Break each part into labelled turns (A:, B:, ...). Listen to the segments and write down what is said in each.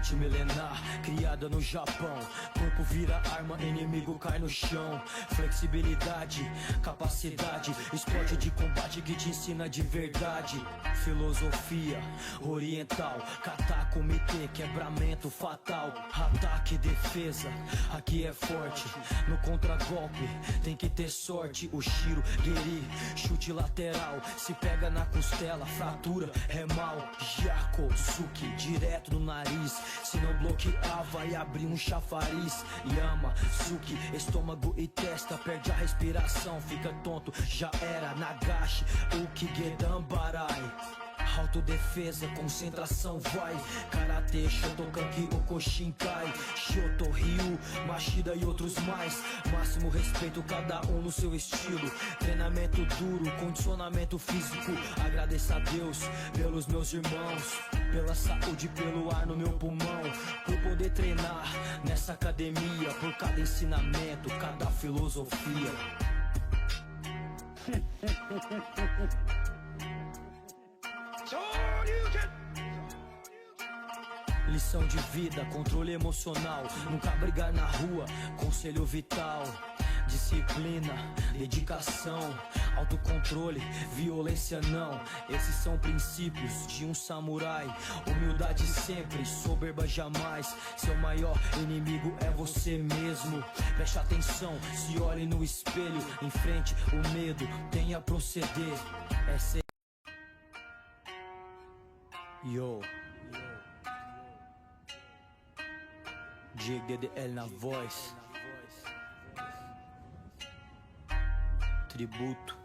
A: Arte milenar, criada no Japão. Corpo vira arma, inimigo cai no chão. Flexibilidade, capacidade, esporte de combate que te ensina de verdade. Filosofia oriental, kata, comitê, quebramento fatal. Ataque e defesa, aqui é forte. No contragolpe, tem que ter sorte. O Shiro, Geri, chute lateral. Se pega na costela, fratura, é mal. Yakosuki, direto no nariz. Se não bloquear, vai abrir um chafariz. Yamazuki, estômago e testa. Perde a respiração, fica tonto, já era. Nagashi, Ukigedan Barai. Autodefesa, concentração, vai. Karate, Shotokan, Okoshinkai, Shoto, Ryu, Machida e outros mais. Máximo respeito, cada um no seu estilo. Treinamento duro, condicionamento físico. Agradeço a Deus pelos meus irmãos, pela saúde, pelo ar no meu pulmão. Por poder treinar nessa academia, por cada ensinamento, cada filosofia. Lição de vida, controle emocional. Nunca brigar na rua, conselho vital. Disciplina, dedicação, autocontrole, violência não. Esses são princípios de um samurai. Humildade sempre, soberba jamais. Seu maior inimigo é você mesmo. Preste atenção, se olhe no espelho. Enfrente o medo, tenha a proceder. Essa é... Yo Jig DDL na voz. Tributo,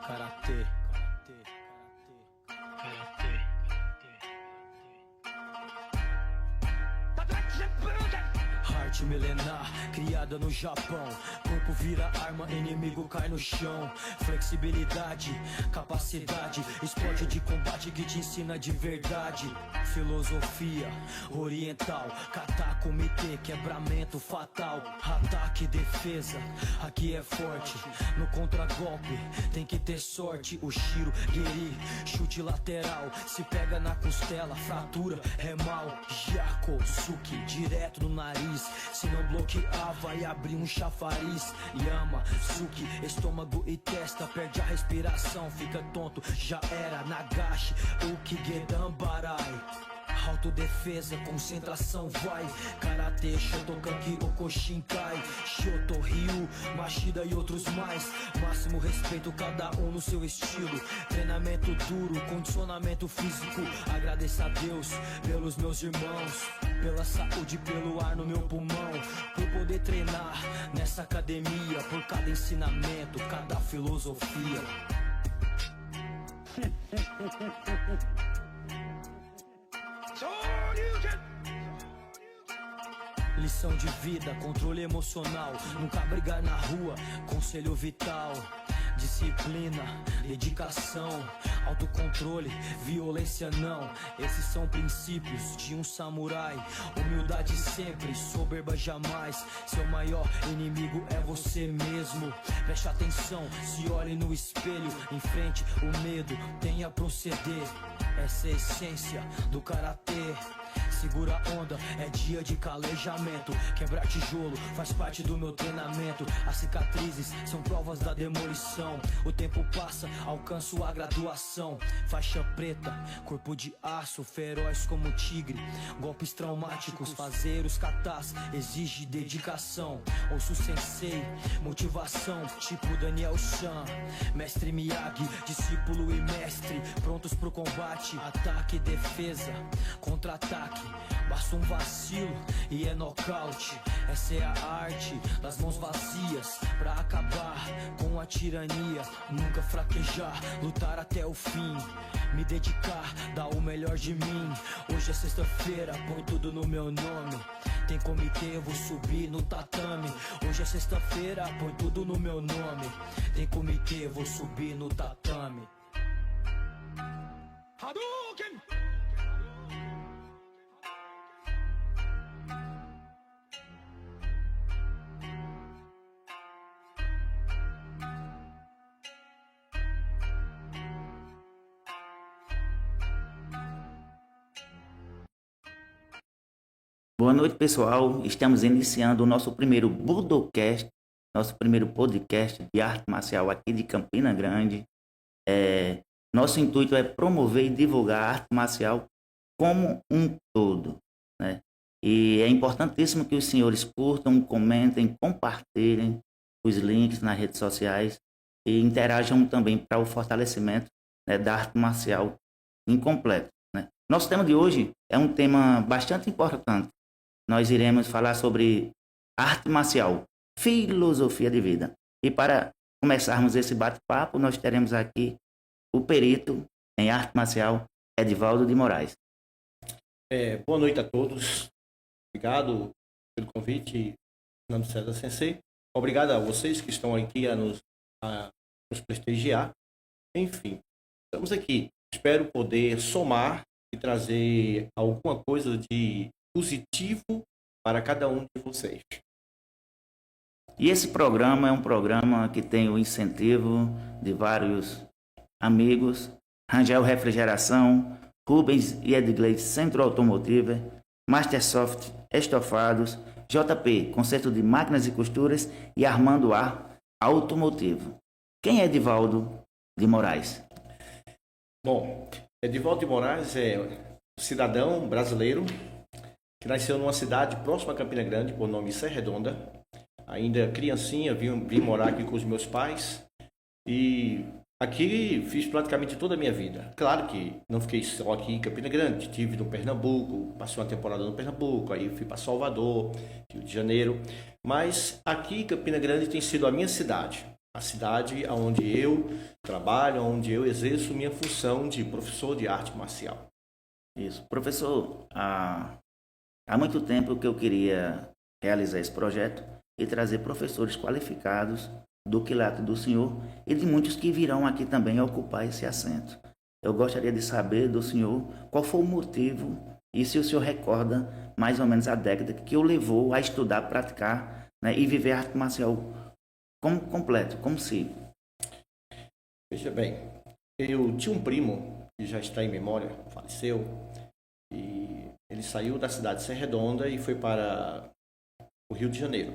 A: karatê. Arte milenar, criada no Japão. Corpo vira arma, inimigo cai no chão. Flexibilidade, capacidade, esporte de combate que te ensina de verdade. Filosofia oriental, kata, comitê, quebramento fatal. Ataque e defesa, aqui é forte. No contragolpe, tem que ter sorte. O Shiro, Geri, chute lateral. Se pega na costela, fratura, é mal. Yakosuki, direto no nariz. Se não bloquear, vai abrir um chafariz. Yamazuki, estômago e testa. Perde a respiração, fica tonto, já era. Nagashi, Ukigedan Barai. Autodefesa, concentração, vai. Karate, Shotokan, Okoshinkai, Shoto, Ryu, Machida e outros mais. Máximo respeito, cada um no seu estilo. Treinamento duro, condicionamento físico. Agradeço a Deus pelos meus irmãos, pela saúde, pelo ar no meu pulmão. Por poder treinar nessa academia, por cada ensinamento, cada filosofia. Lição de vida, controle emocional. Nunca brigar na rua, conselho vital. Disciplina, dedicação, autocontrole, violência não. Esses são princípios de um samurai. Humildade sempre, soberba jamais. Seu maior inimigo é você mesmo. Preste atenção, se olhe no espelho. Enfrente o medo, tenha a proceder. Essa é a essência do karatê. Segura a onda, é dia de calejamento. Quebrar tijolo faz parte do meu treinamento. As cicatrizes são provas da demolição. O tempo passa, alcanço a graduação. Faixa preta, corpo de aço, feroz como tigre. Golpes traumáticos, fazer os katas exige dedicação. Ouço sensei, motivação, tipo Daniel San. Mestre Miyagi, discípulo e mestre, prontos pro combate. Ataque e defesa, contra-ataque. Basta um vacilo e é nocaute. Essa é a arte das mãos vazias, pra acabar com a tirania. Nunca fraquejar, lutar até o fim. Me dedicar, dar o melhor de mim. Hoje é sexta-feira, põe tudo no meu nome. Tem comitê, eu vou subir no tatame. Hoje é sexta-feira, põe tudo no meu nome. Tem comitê, eu vou subir no tatame. Hadouken!
B: noite, pessoal. Estamos iniciando o nosso primeiro Budocast, nosso primeiro podcast de arte marcial aqui de Campina Grande. Nosso intuito é promover e divulgar a arte marcial como um todo, né? E é importantíssimo que os senhores curtam, comentem, compartilhem os links nas redes sociais e interajam também para o fortalecimento, né, da arte marcial incompleto, né? Nosso tema de hoje é um tema bastante importante. Nós iremos falar sobre arte marcial, filosofia de vida. E para começarmos esse bate-papo, nós teremos aqui o perito em arte marcial, Edivaldo de Moraes.
C: Boa noite a todos. Obrigado pelo convite, Fernando César Sensei. Obrigado a vocês que estão aqui a nos prestigiar. Enfim, estamos aqui. Espero poder somar e trazer alguma coisa de positivo para cada um de vocês.
B: E esse programa é um programa que tem o incentivo de vários amigos: Rangel Refrigeração, Rubens e Edgley Centro Automotive, Mastersoft Estofados, JP Conserto de Máquinas e Costuras e Armando A Automotivo. Quem é Edivaldo de Moraes?
C: Bom, Edivaldo de Moraes é um cidadão brasileiro que nasceu numa cidade próxima a Campina Grande, por nome Serra Redonda. Ainda criancinha, vim morar aqui com os meus pais e aqui fiz praticamente toda a minha vida. Claro que não fiquei só aqui em Campina Grande, estive no Pernambuco, passei uma temporada no Pernambuco, aí fui para Salvador, Rio de Janeiro. Mas aqui em Campina Grande tem sido a minha cidade, a cidade onde eu trabalho, onde eu exerço minha função de professor de arte marcial.
B: Isso. Professor, há muito tempo que eu queria realizar esse projeto e trazer professores qualificados do quilate do senhor e de muitos que virão aqui também ocupar esse assento. Eu gostaria de saber do senhor qual foi o motivo e se o senhor recorda mais ou menos a década que o levou a estudar, praticar, né, e viver a arte marcial como completo, como se...
C: Veja bem, eu tinha um primo que já está em memória, faleceu, e ele saiu da cidade de Serra Redonda e foi para o Rio de Janeiro.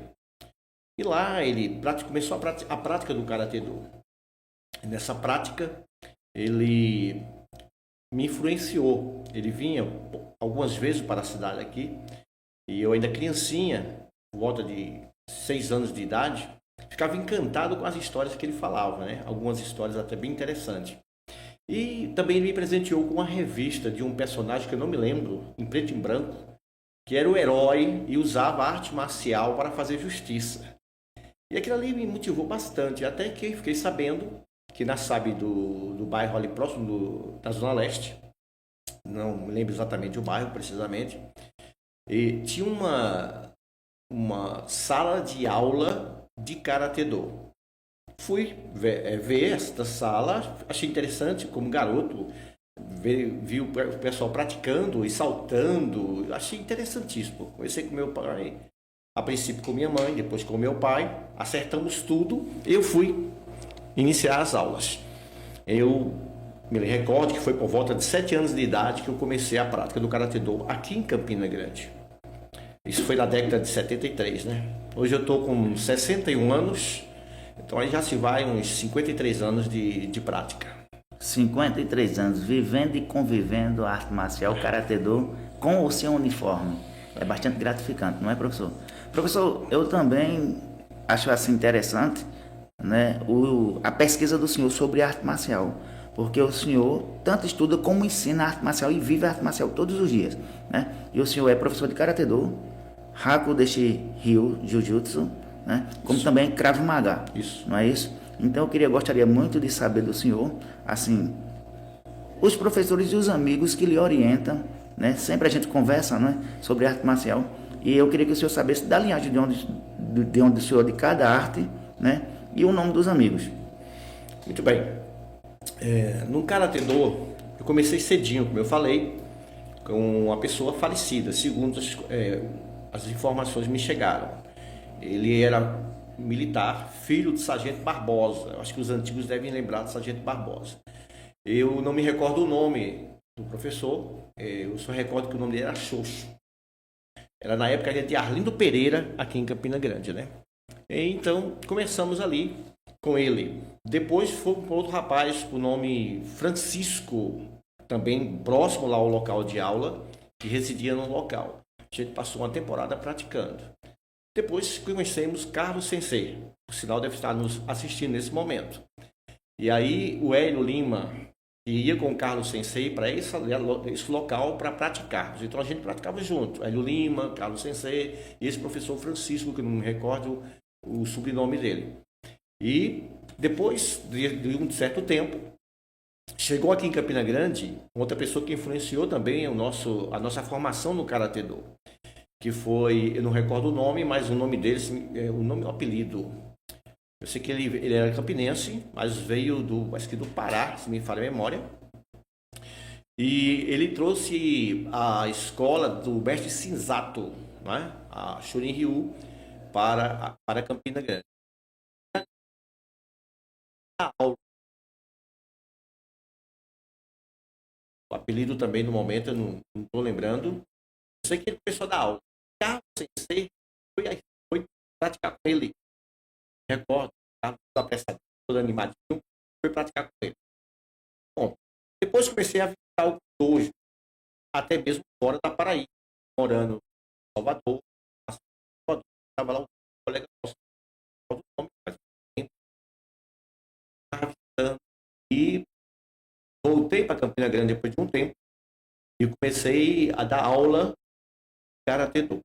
C: E lá ele começou a prática do Karatê-Do. Nessa prática, ele me influenciou. Ele vinha algumas vezes para a cidade aqui, e eu ainda criancinha, por volta de 6 anos de idade, ficava encantado com as histórias que ele falava, né? Algumas histórias até bem interessantes. E também ele me presenteou com uma revista de um personagem que eu não me lembro, em preto e branco, que era o herói e usava arte marcial para fazer justiça. E aquilo ali me motivou bastante, até que fiquei sabendo que na SAB do bairro ali próximo da Zona Leste, não me lembro exatamente o bairro precisamente, e tinha uma sala de aula de Karatê-Do. Fui ver esta sala, achei interessante como garoto, vi o pessoal praticando e saltando, achei interessantíssimo. Comecei com meu pai, a princípio com minha mãe, depois com meu pai, acertamos tudo, eu fui iniciar as aulas. Eu me recordo que foi por volta de 7 anos de idade que eu comecei a prática do Karatê-Do aqui em Campina Grande. Isso foi na década de 73, né? Hoje eu estou com 61 anos, então aí já se vai uns 53 anos de prática.
B: 53 anos, vivendo e convivendo a arte marcial Karatê-Do com o seu uniforme. É bastante gratificante, não é, professor? Professor, eu também acho assim interessante, né, a pesquisa do senhor sobre arte marcial, porque o senhor tanto estuda como ensina a arte marcial e vive a arte marcial todos os dias, né? E o senhor é professor de Karatê-Do, Haku Deshi Ryu Jiu-Jitsu, né? Como isso. Também Krav Maga,
C: isso.
B: Não é isso? Então eu gostaria muito de saber do senhor, assim, os professores e os amigos que lhe orientam, né? Sempre a gente conversa, né, sobre arte marcial, e eu queria que o senhor sabesse da linhagem de onde o senhor, de cada arte, né, e o nome dos amigos.
C: Muito bem. No Karatê-Do, eu comecei cedinho, como eu falei, com uma pessoa falecida, segundo as informações me chegaram. Ele era militar, filho do Sargento Barbosa. Eu acho que os antigos devem lembrar do Sargento Barbosa. Eu não me recordo o nome do professor, eu só recordo que o nome dele era Xoxo. Era na época de Arlindo Pereira, aqui em Campina Grande, né? E então, começamos ali com ele. Depois foi um outro rapaz, por nome Francisco, também próximo lá ao local de aula, que residia no local. A gente passou uma temporada praticando. Depois conhecemos Carlos Sensei, por sinal deve estar nos assistindo nesse momento. E aí o Hélio Lima, que ia com o Carlos Sensei para esse local para praticarmos. Então a gente praticava junto. Hélio Lima, Carlos Sensei e esse professor Francisco, que não me recordo o sobrenome dele. E depois de um certo tempo, chegou aqui em Campina Grande outra pessoa que influenciou também a nossa formação no Karatê Do, que foi, eu não recordo o nome, mas o nome dele, o apelido. Eu sei que ele era campinense, mas veio acho que do Pará, se me falha a memória. E ele trouxe a escola do mestre Sinzato, né? A Shorin Ryu, para Campina Grande. O apelido também no momento eu não estou lembrando. Eu sei que ele começou a dar aula. Carlos Sensei foi praticar com ele. Recordo, Carlos apressado, todo animadinho, foi praticar com ele. Bom, depois comecei a visitar o dojo, até mesmo fora da Paraíba, morando em Salvador. Estava lá um colega nosso, e voltei para Campina Grande depois de um tempo e comecei a dar aula de Karatê Do.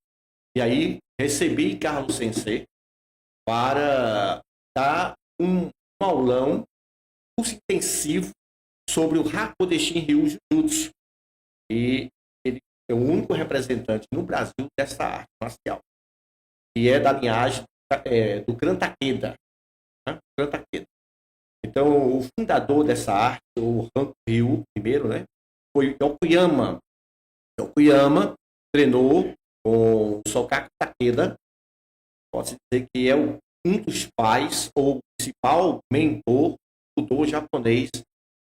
C: E aí recebi Carlos Sensei para dar um aulão, curso intensivo sobre o Hakodeshin Ryu Jujutsu. E ele é o único representante no Brasil dessa arte marcial. E é da linhagem do Clã Takeda. Né? Clã Takeda. Então, o fundador dessa arte, o Hanko Ryu, primeiro, né, foi Yokuyama. Yokuyama treinou com o Sokaku Takeda. Pode-se dizer que é um dos pais, ou o principal mentor do japonês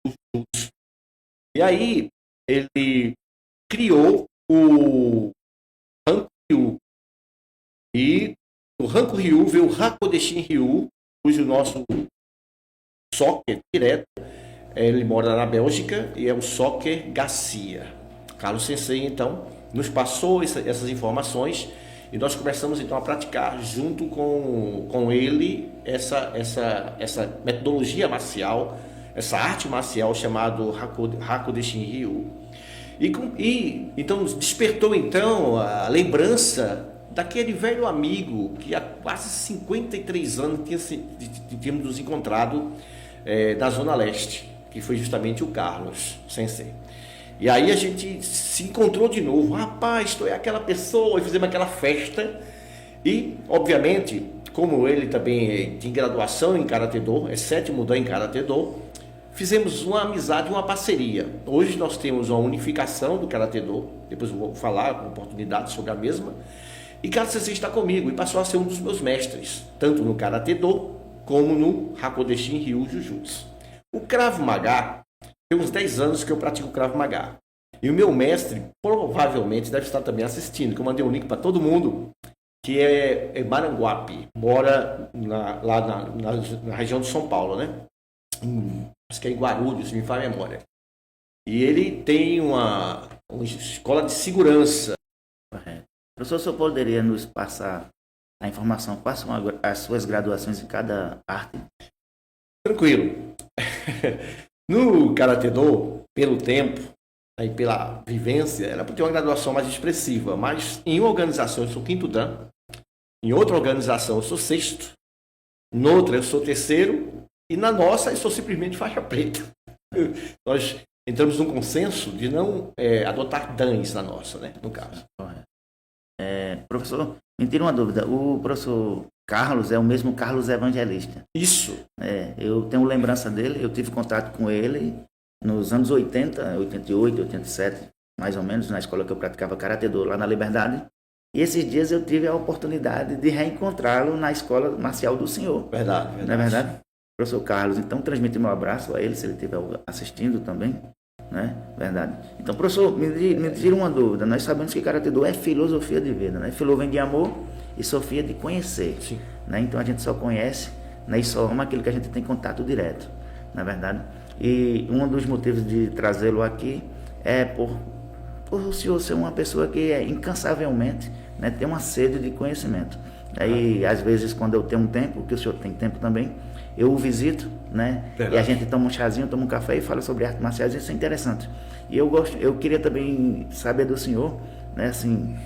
C: do Jutsu. E aí, ele criou o Hanko Ryu. E do Hanko Ryu veio o Hakodeshin Ryu, cujo nosso Soccer direto, ele mora na Bélgica e é o Soccer Garcia. Carlos Sensei, então, nos passou essas informações e nós começamos, então, a praticar junto com ele essa metodologia marcial, essa arte marcial chamada Hakodeshin Ryu. E então despertou, então, a lembrança daquele velho amigo que há quase 53 anos tínhamos nos encontrado da Zona Leste, que foi justamente o Carlos Sensei. E aí a gente se encontrou de novo. Rapaz, tu é aquela pessoa, e fizemos aquela festa. E, obviamente, como ele também tem graduação em Karatê Do, é 7º Dan em Karatê Do, fizemos uma amizade, uma parceria. Hoje nós temos uma unificação do Karatê Do, depois eu vou falar com oportunidade sobre a mesma. E Carlos Sensei está comigo e passou a ser um dos meus mestres, tanto no Karatê Do como no Hakodeshin Ryu Jujutsu. O Krav Maga, tem uns 10 anos que eu pratico Krav Maga. E o meu mestre provavelmente deve estar também assistindo, que eu mandei um link para todo mundo, que é Maranguape, mora lá na região de São Paulo, né? Acho que é em Guarulhos, se me fala a memória. E ele tem uma escola de segurança.
B: Correto. Professor, o senhor poderia nos passar a informação, quais são as suas graduações em cada arte?
C: Tranquilo. No Karatê Do, pelo tempo e pela vivência, ela tem uma graduação mais expressiva, mas em uma organização eu sou 5º Dan, em outra organização eu sou 6º, noutra eu sou 3º e na nossa eu sou simplesmente faixa preta. Nós entramos num consenso de não adotar DANs na nossa, né, no caso.
B: Professor, me tira uma dúvida. O professor Carlos é o mesmo Carlos Evangelista?
C: Isso.
B: Eu tenho lembrança dele, eu tive contato com ele nos anos 80, 88, 87, mais ou menos, na escola que eu praticava Karatê Do, lá na Liberdade. E esses dias eu tive a oportunidade de reencontrá-lo na escola marcial do senhor.
C: Verdade.
B: Não é verdade? Professor Carlos, então transmite meu abraço a ele, se ele estiver assistindo também. né? Verdade. Então, professor, me tira uma dúvida. Nós sabemos que Karatê Do é filosofia de vida, né? Filô vem de amor e Sofia de conhecer.
C: Sim.
B: Né? Então a gente só conhece, né, e só ama aquilo que a gente tem contato direto, na verdade. E um dos motivos de trazê-lo aqui é por o senhor ser uma pessoa que incansavelmente, né, tem uma sede de conhecimento. Aí, às vezes, quando eu tenho um tempo, que o senhor tem tempo também, eu o visito, né?
C: Verdade.
B: E a gente toma um chazinho, toma um café e fala sobre artes marciais, isso é interessante. E eu queria também saber do senhor, né, assim,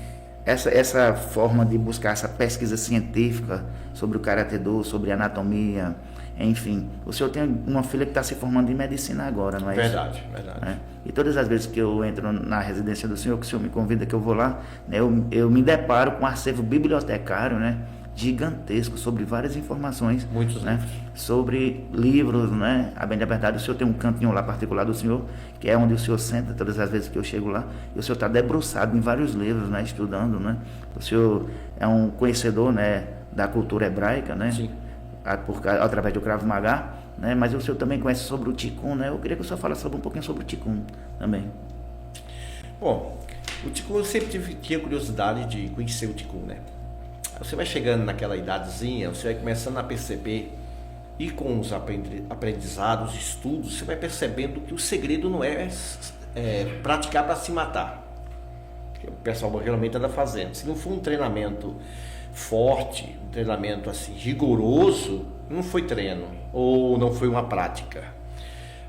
B: essa forma de buscar essa pesquisa científica sobre o Karatê Do, sobre anatomia, enfim. O senhor tem uma filha que está se formando em medicina agora, não é
C: Verdade,
B: isso?
C: verdade.
B: É. E todas as vezes que eu entro na residência do senhor, que o senhor me convida, que eu vou lá, né, eu me deparo com um acervo bibliotecário, né, gigantesco, sobre várias informações.
C: Muitos
B: né,
C: livros.
B: sobre livros, né? A bem da verdade, o senhor tem um cantinho lá particular do senhor, que é onde o senhor senta todas as vezes que eu chego lá, e o senhor está debruçado em vários livros, né, estudando, né? O senhor é um conhecedor, né, da cultura hebraica, né?
C: Sim.
B: Através do Krav Maga, né? Mas o senhor também conhece sobre o Tikkun, né? Eu queria que o senhor falasse um pouquinho sobre o Tikkun também.
C: Bom, o Tikkun eu sempre tinha curiosidade de conhecer o Tikkun, né? Você vai chegando naquela idadezinha, você vai começando a perceber, e com os aprendizados, estudos, você vai percebendo que o segredo não é praticar para se matar, que o pessoal geralmente anda fazendo. Se não for um treinamento forte, um treinamento assim rigoroso, não foi treino ou não foi uma prática.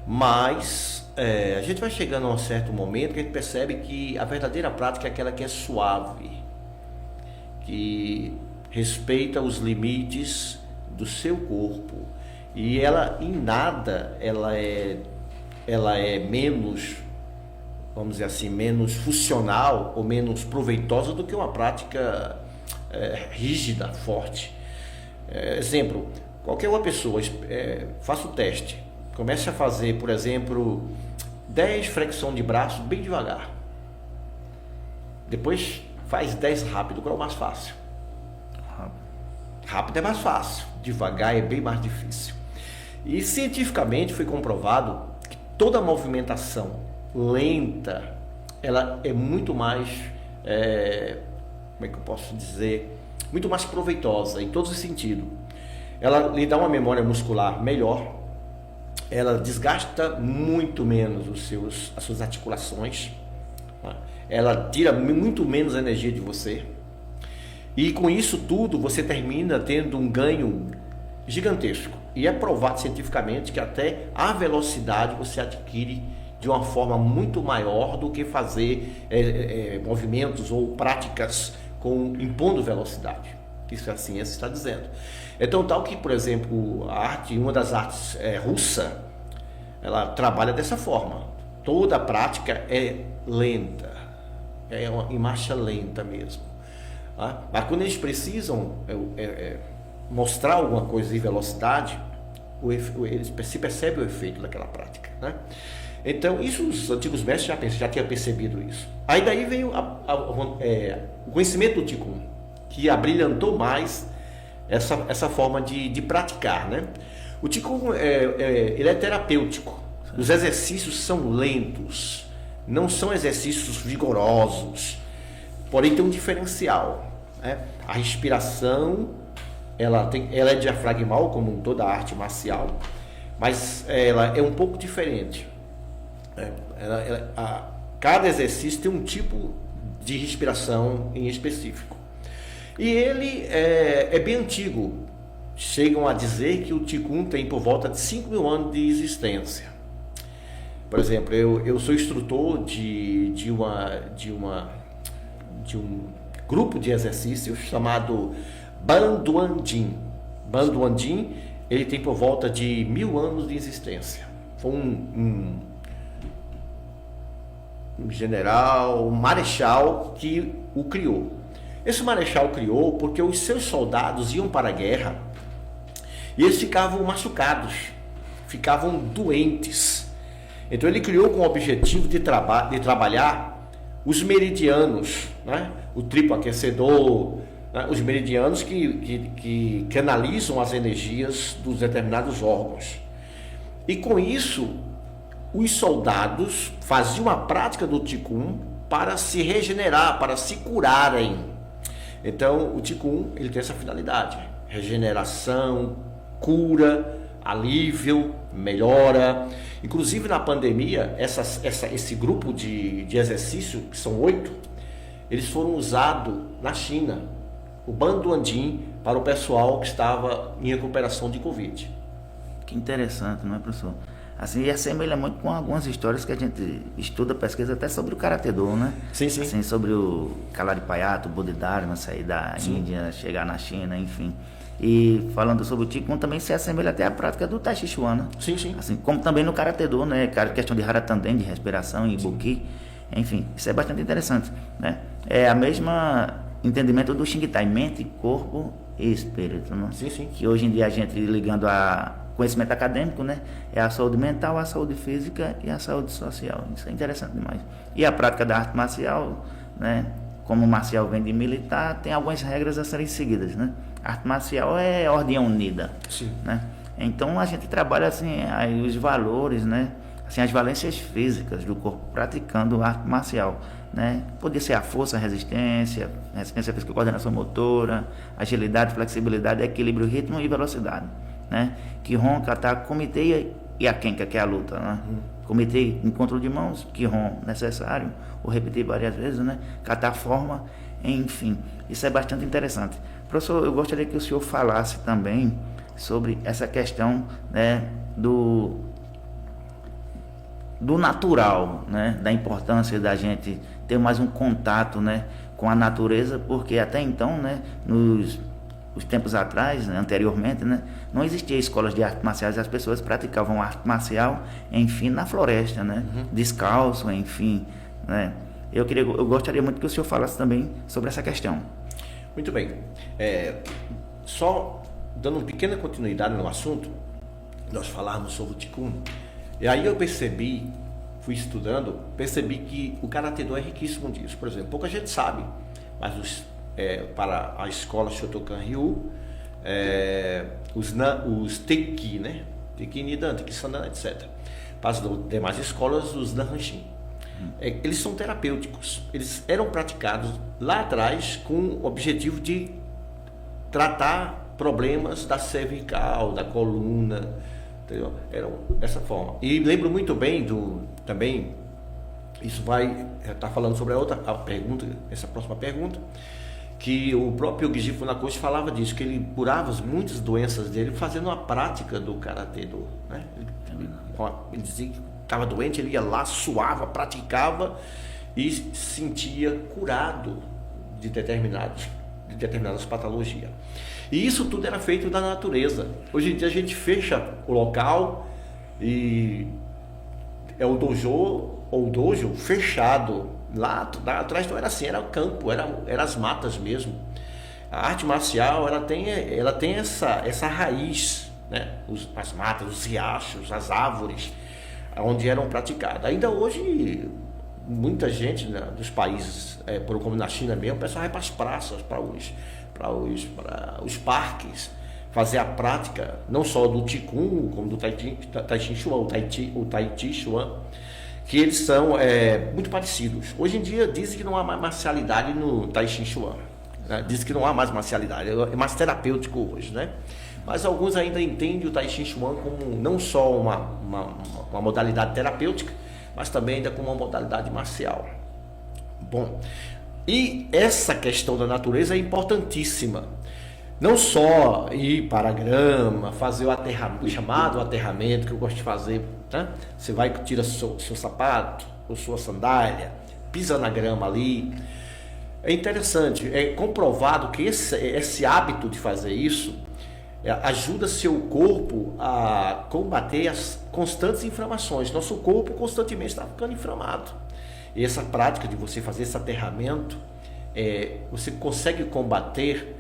C: Mas a gente vai chegando a um certo momento que a gente percebe que a verdadeira prática é aquela que é suave, que respeita os limites do seu corpo, e ela em nada ela é menos, vamos dizer assim, menos funcional ou menos proveitosa do que uma prática rígida, forte. Exemplo, qualquer uma pessoa faça o teste, comece a fazer, por exemplo, 10 flexões de braço bem devagar, depois faz 10 rápido. Qual é o mais fácil? Rápido é mais fácil, devagar é bem mais difícil. E cientificamente foi comprovado que toda movimentação lenta, ela é muito mais, como é que eu posso dizer, muito mais proveitosa em todos os sentidos. Ela lhe dá uma memória muscular melhor, ela desgasta muito menos as suas articulações, ela tira muito menos energia de você, e com isso tudo você termina tendo um ganho gigantesco. E é provado cientificamente que até a velocidade você adquire de uma forma muito maior do que fazer movimentos ou práticas impondo velocidade. Isso a ciência está dizendo. Então, tal que, por exemplo, uma das artes russa, ela trabalha dessa forma. Toda a prática é lenta, em marcha lenta mesmo. Mas quando eles precisam mostrar alguma coisa de velocidade, se percebe o efeito daquela prática, né? Então, isso os antigos mestres já tinham percebido isso. Aí daí veio o conhecimento do Tikkun, que abrilhantou mais essa forma de praticar, né? O Tikkun ele é terapêutico. Os exercícios são lentos, não são exercícios vigorosos, porém tem um diferencial, né? A respiração ela é diafragmal, como toda a arte marcial, mas ela é um pouco diferente. Cada exercício tem um tipo de respiração em específico. E ele é bem antigo. Chegam a dizer que o Tikkun tem por volta de 5.000 anos de existência. Por exemplo, eu sou instrutor de um grupo de exercícios chamado Banduandin. Banduandin, ele tem por volta de 1.000 anos de existência. Foi um general, um marechal que o criou. Esse marechal criou porque os seus soldados iam para a guerra e eles ficavam machucados, ficavam doentes. Então ele criou com o objetivo de trabalhar os meridianos, né? O triplo aquecedor, né? Os meridianos que canalizam as energias dos determinados órgãos. E com isso, os soldados faziam a prática do Qigong para se regenerar, para se curarem. Então, o Qigong, ele tem essa finalidade: regeneração, cura, alívio, melhora. Inclusive, na pandemia, esse grupo de exercício, que são 8, eles foram usados na China, o Banduandin, para o pessoal que estava em recuperação de Covid.
B: Que interessante, não é, professor? Assim, e assemelha muito com algumas histórias que a gente estuda, pesquisa até sobre o Karate Do, né?
C: Sim, sim.
B: Assim, sobre o Kalarippayattu, o Bodhidharma, sair da Índia, chegar na China, enfim. E falando sobre o Qigong, também se assemelha até à prática do Tai Chi Chuan, né?
C: Sim, sim.
B: Assim, como também no Karate Do, né? Questão de Haratanden, de respiração, e Ibuki. Enfim, isso é bastante interessante, né? É a mesma entendimento do Xing Tai, mente, corpo e espírito, né?
C: Sim, sim.
B: Que hoje em dia a gente, ligando a conhecimento acadêmico, né, é a saúde mental, a saúde física e a saúde social. Isso é interessante demais. E a prática da arte marcial, né, como o marcial vem de militar, tem algumas regras a serem seguidas, né? A arte marcial é ordem unida.
C: Sim.
B: Né? Então a gente trabalha assim aí os valores, né, assim as valências físicas do corpo praticando arte marcial, né? Podia ser a força, a resistência física, coordenação motora, agilidade, flexibilidade, equilíbrio, ritmo e velocidade, né? Kihon, kata, comitê e a kenka, que é a luta, né? Comitê, encontro de mãos, Kihon, necessário, ou repetir várias vezes, né? Kata, forma, enfim. Isso é bastante interessante. Professor, eu gostaria que o senhor falasse também sobre essa questão, né, do natural, né, da importância da gente ter mais um contato, né, com a natureza, porque até então, né, os tempos atrás, né, anteriormente, né, não existia escolas de artes marciais, as pessoas praticavam arte marcial, enfim, na floresta, né, descalço, enfim, né. Eu gostaria muito que o senhor falasse também sobre essa questão.
C: Muito bem. Só dando uma pequena continuidade no assunto, nós falamos sobre o Qigong, e aí eu fui estudando, percebi que o Karate Do é riquíssimo disso. Por exemplo, pouca gente sabe, mas para a escola Shotokan Ryu, os Teiki, né? Teiki Nidan, Teiki Sandan, etc. Para as demais escolas, os Nanhanshin. Eles são terapêuticos. Eles eram praticados lá atrás com o objetivo de tratar problemas da cervical, da coluna, entendeu? Eram dessa forma. E lembro muito bem também, isso vai estar falando sobre a pergunta, essa próxima pergunta, que o próprio Giji Funakoshi falava disso, que ele curava muitas doenças dele fazendo a prática do Karate Do, né? Ele dizia que estava doente, ele ia lá, suava, praticava e se sentia curado de determinadas patologias. E isso tudo era feito da natureza. Hoje em dia a gente fecha o local e é o dojo ou o dojo fechado. Lá atrás não era assim, era o campo, era as matas mesmo. A arte marcial ela tem essa raiz, né? As matas, os riachos, as árvores, onde eram praticadas. Ainda hoje, muita gente, né, dos países, como na China mesmo, o pessoal vai para as praças, para os parques, fazer a prática, não só do Qigong, como do Tai Chi Chuan, o Tai Chi Chuan, que eles são muito parecidos. Hoje em dia dizem que não há mais marcialidade no Tai Chi Chuan, né? Dizem que não há mais marcialidade, é mais terapêutico hoje, né? Mas alguns ainda entendem o Tai Chi Chuan como não só uma modalidade terapêutica, mas também ainda como uma modalidade marcial. Bom, e essa questão da natureza é importantíssima. Não só ir para a grama, fazer o chamado aterramento, que eu gosto de fazer, né? Você vai, tira seu sapato ou sua sandália, pisa na grama ali. É interessante, é comprovado que esse hábito de fazer isso ajuda seu corpo a combater as constantes inflamações. Nosso corpo constantemente está ficando inflamado. E essa prática de você fazer esse aterramento, você consegue combater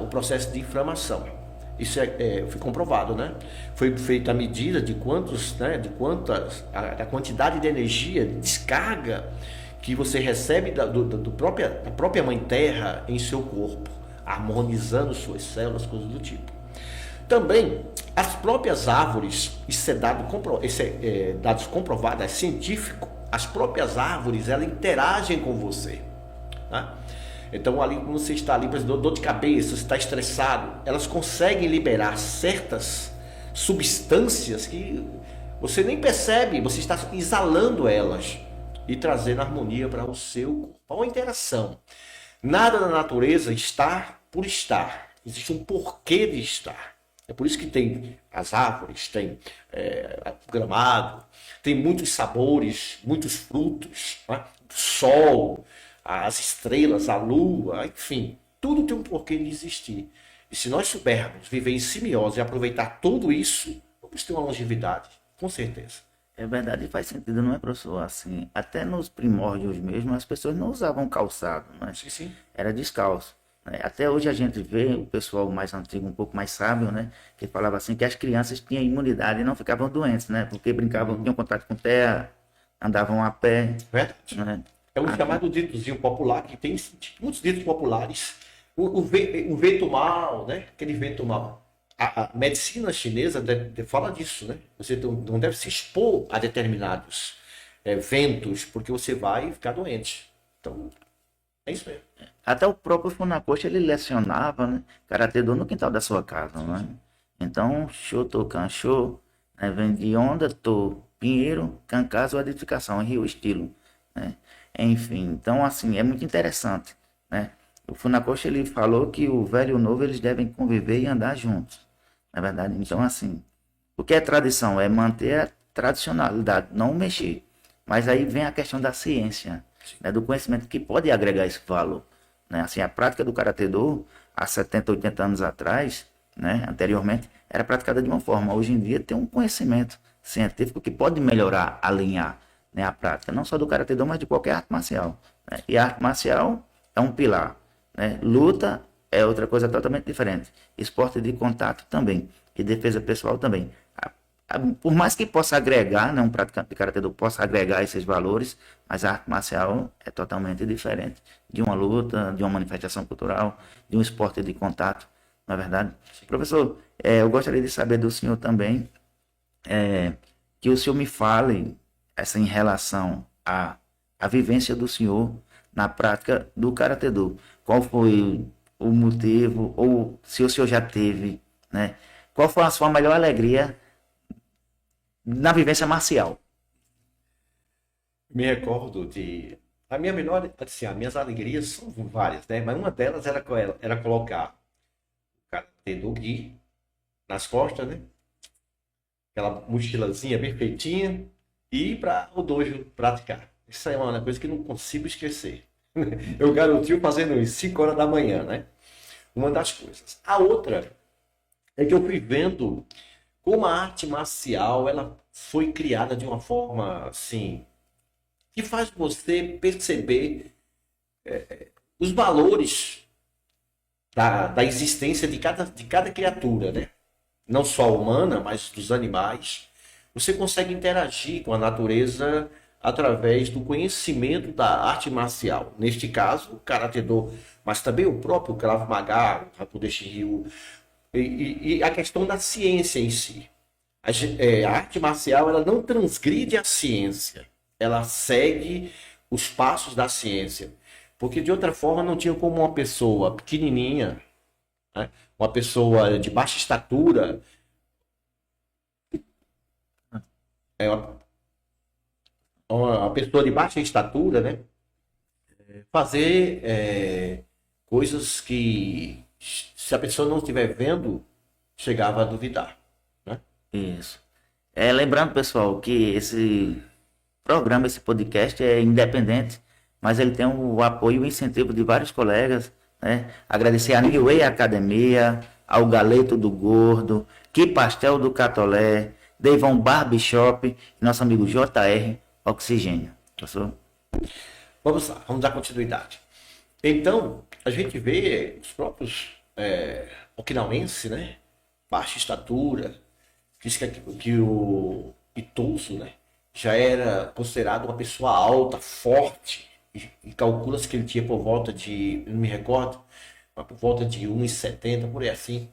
C: o processo de inflamação. Isso foi comprovado, né? Foi feita a medida de a quantidade de energia, descarga que você recebe da própria Mãe Terra em seu corpo, harmonizando suas células, coisas do tipo. Também, as próprias árvores, isso é dados comprovados, é científico, as próprias árvores, elas interagem com você. Tá? Então, ali, quando você está ali, por exemplo, dor de cabeça, você está estressado, elas conseguem liberar certas substâncias que você nem percebe, você está exalando elas e trazendo harmonia para o seu corpo. Há uma interação. Nada na natureza está por estar. Existe um porquê de estar. É por isso que tem as árvores, tem o gramado, tem muitos sabores, muitos frutos, né? O sol, as estrelas, a lua, enfim. Tudo tem um porquê de existir. E se nós soubermos viver em simbiose e aproveitar tudo isso, vamos ter uma longevidade, com certeza.
B: É verdade, faz sentido, não é, professor? Assim, até nos primórdios mesmo, as pessoas não usavam calçado, né?
C: Sim, sim.
B: Era descalço. Né? Até hoje a gente vê o pessoal mais antigo, um pouco mais sábio, né? Que falava assim que as crianças tinham imunidade e não ficavam doentes, né? Porque brincavam, tinham contato com terra, andavam a pé.
C: Verdade.
B: Né?
C: É um chamado ditozinho popular, que tem muitos ditos populares. O vento mal, né? Aquele vento mal. A medicina chinesa fala disso, né? Você não deve se expor a determinados ventos, porque você vai ficar doente. Então, é isso mesmo.
B: Até o próprio Funakoshi, ele lecionava, né? Karatê Do no quintal da sua casa, né? Então, Shoto Kansho, né? Vem de onda, To, Pinheiro, Kankaso, edificação, Rio, estilo, né? Enfim, então, assim, é muito interessante, né? O Funakoshi, ele falou que o velho e o novo, eles devem conviver e andar juntos, na verdade. Então, assim, o que é tradição? É manter a tradicionalidade, não mexer. Mas aí vem a questão da ciência, né? Do conhecimento que pode agregar esse valor. Né? Assim, a prática do Karatê Do, há 70, 80 anos atrás, né? Anteriormente, era praticada de uma forma. Hoje em dia tem um conhecimento científico que pode melhorar, alinhar, né, a prática, não só do Karatê Do, mas de qualquer arte marcial. Né? E a arte marcial é um pilar. Né? Luta é outra coisa totalmente diferente. Esporte de contato também. E defesa pessoal também. Por mais que possa agregar, né, um praticante de Karatê Do possa agregar esses valores, mas a arte marcial é totalmente diferente de uma luta, de uma manifestação cultural, de um esporte de contato, não é verdade? Sim. Professor, eu gostaria de saber do senhor também, que o senhor me fale em relação à vivência do senhor na prática do Karatê Do. Qual foi o motivo, ou se o senhor já teve, né? Qual foi a sua maior alegria na vivência marcial?
C: Me recordo de... A minha menor, assim, as minhas alegrias são várias, né? Mas uma delas era colocar o Karatê Do Gi nas costas, né? Aquela mochilazinha bem feitinha e ir para o dojo praticar. Isso aí é uma coisa que não consigo esquecer. Eu garotinho fazendo isso, 5 horas da manhã, né? Uma das coisas. A outra é que eu fui vendo como a arte marcial ela foi criada de uma forma assim que faz você perceber os valores da existência de cada criatura, né? Não só humana, mas dos animais. Você consegue interagir com a natureza através do conhecimento da arte marcial. Neste caso, o Karatê Do, mas também o próprio Krav Maga, o Hakude Shiryu, e a questão da ciência em si. A arte marcial ela não transgride a ciência, ela segue os passos da ciência. Porque de outra forma não tinha como uma pessoa pequenininha, né, uma pessoa de baixa estatura, uma pessoa de baixa estatura, né, fazer coisas que, se a pessoa não estiver vendo, chegava a duvidar. Né?
B: Isso. Lembrando, pessoal, que esse programa, esse podcast é independente, mas ele tem o apoio e o incentivo de vários colegas. Né? Agradecer a New Way Academia, ao Galeto do Gordo, Que Pastel do Catolé, Devon Barbershop e nosso amigo JR Oxigênio. Professor?
C: Vamos lá, vamos dar continuidade. Então, a gente vê os próprios okinauenses, né? Baixa estatura, diz que o Itosu, né? Já era considerado uma pessoa alta, forte, e calcula-se que ele tinha por volta de, não me recordo, mas por volta de 1,70, por aí assim.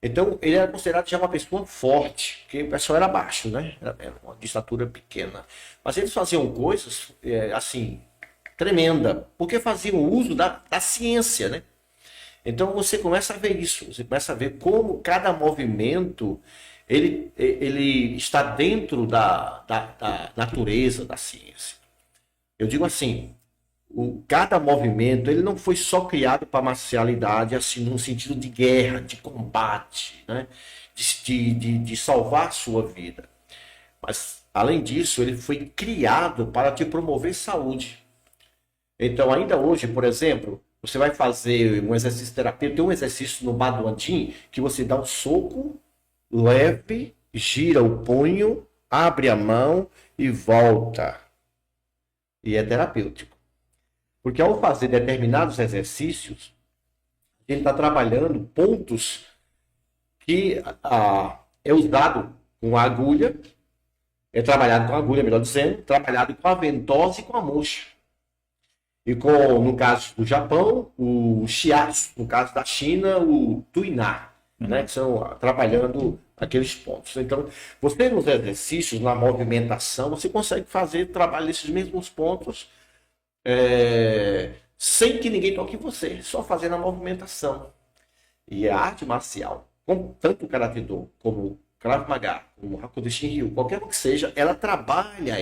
C: Então, ele era considerado já uma pessoa forte, porque o pessoal era baixo, né? Era uma de estatura pequena. Mas eles faziam coisas, assim, tremenda, porque faziam uso da ciência, né? Então, você começa a ver isso, você começa a ver como cada movimento, ele está dentro da natureza da ciência. Eu digo assim, cada movimento ele não foi só criado para marcialidade, assim, num sentido de guerra, de combate, né? de salvar a sua vida. Mas, além disso, ele foi criado para te promover saúde. Então, ainda hoje, por exemplo, você vai fazer um exercício terapêutico, tem um exercício no Baduandim que você dá um soco leve, gira o punho, abre a mão e volta. E é terapêutico. Porque ao fazer determinados exercícios, ele está trabalhando pontos que é usado com a agulha, é trabalhado com a agulha, melhor dizendo, trabalhado com a ventosa e com a mocha. E no caso do Japão, o shiatsu, no caso da China, o tuiná, né, que são trabalhando aqueles pontos. Então, você nos exercícios, na movimentação, você consegue fazer trabalho nesses mesmos pontos sem que ninguém toque em você, só fazendo a movimentação. E a arte marcial, tanto o Karate Do, como o Krav Maga, como o Hakudo Shinryu, qualquer um que seja, ela trabalha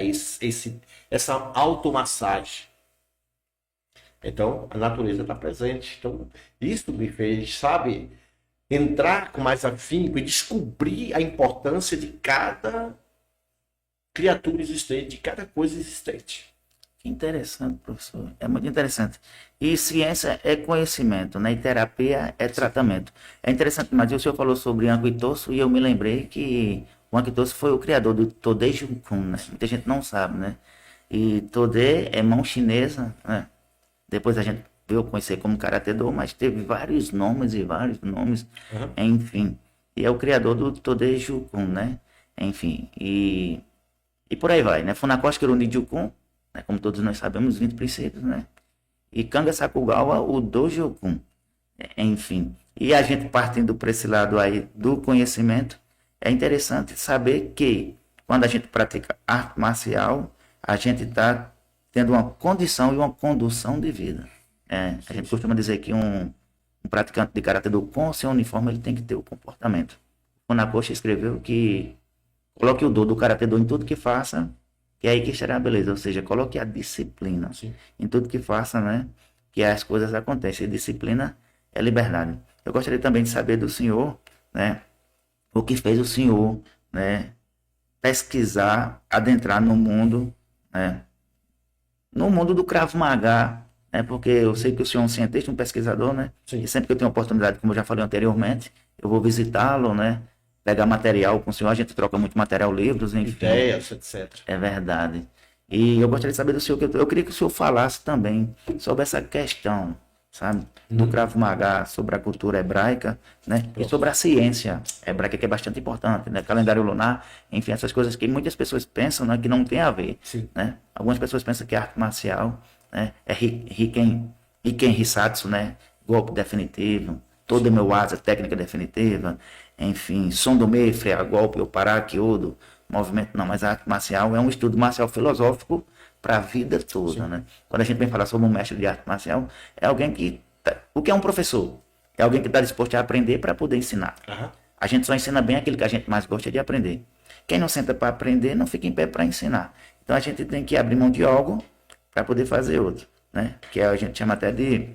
C: essa automassagem. Então, a natureza está presente. Então, isso me fez, sabe, entrar com mais afinco e descobrir a importância de cada criatura existente, de cada coisa existente.
B: Que interessante, professor. É muito interessante. E ciência é conhecimento, né? E terapia é tratamento. É interessante, mas o senhor falou sobre Anko Itosu e eu me lembrei que o Anko Itosu foi o criador do Todei Junkun, né? Muita gente não sabe, né? E Todei é mão chinesa, né? Depois a gente veio conhecer como Karate Do, mas teve vários nomes, enfim. E é o criador do Todei Junkun, né? Enfim, e por aí vai, né? Funakoshi Kiruni Jukun, né? Como todos nós sabemos, 20 princípios, né? E Kanga Sakugawa, o Dojokun. Enfim, e a gente partindo para esse lado aí do conhecimento, é interessante saber que quando a gente pratica arte marcial, a gente está tendo uma condição e uma condução de vida. A gente costuma dizer que um praticante de Karate Do com seu uniforme, ele tem que ter o comportamento. O Funakoshi escreveu que coloque o do Karate Do em tudo que faça, que é aí que estará a beleza. Ou seja, coloque a disciplina em tudo que faça, né? Que as coisas acontecem. E disciplina é liberdade. Eu gostaria também de saber do senhor, né? O que fez o senhor, né? Pesquisar, adentrar no mundo, né? No mundo do Krav Maga, né? Porque eu sei que o senhor é um cientista, um pesquisador, né?
C: Sim.
B: E sempre que eu tenho oportunidade, como eu já falei anteriormente, eu vou visitá-lo, né? Pegar material com o senhor, a gente troca muito material, livros, enfim.
C: Ideias, etc.
B: É verdade. E eu gostaria de saber do senhor, eu queria que o senhor falasse também sobre essa questão, sabe? Do Krav Maga, sobre a cultura hebraica, né? E sobre a ciência hebraica, que é bastante importante, né? Calendário lunar, enfim, essas coisas que muitas pessoas pensam, né? Que não tem a ver, né? Algumas pessoas pensam que a arte marcial, né? É Riken Hisatsu, né? Golpe definitivo, todo meu asa, técnica definitiva, enfim, som do Mefre, golpe, o Parakyodo, movimento, não, mas a arte marcial é um estudo marcial filosófico para a vida toda, né? Quando a gente vem falar sobre um mestre de arte marcial, é alguém que, o que é um professor? É alguém que está disposto a aprender para poder ensinar. A gente só ensina bem aquilo que a gente mais gosta de aprender. Quem não senta para aprender, não fica em pé para ensinar. Então a gente tem que abrir mão de algo para poder fazer outro, né? Que a gente chama até de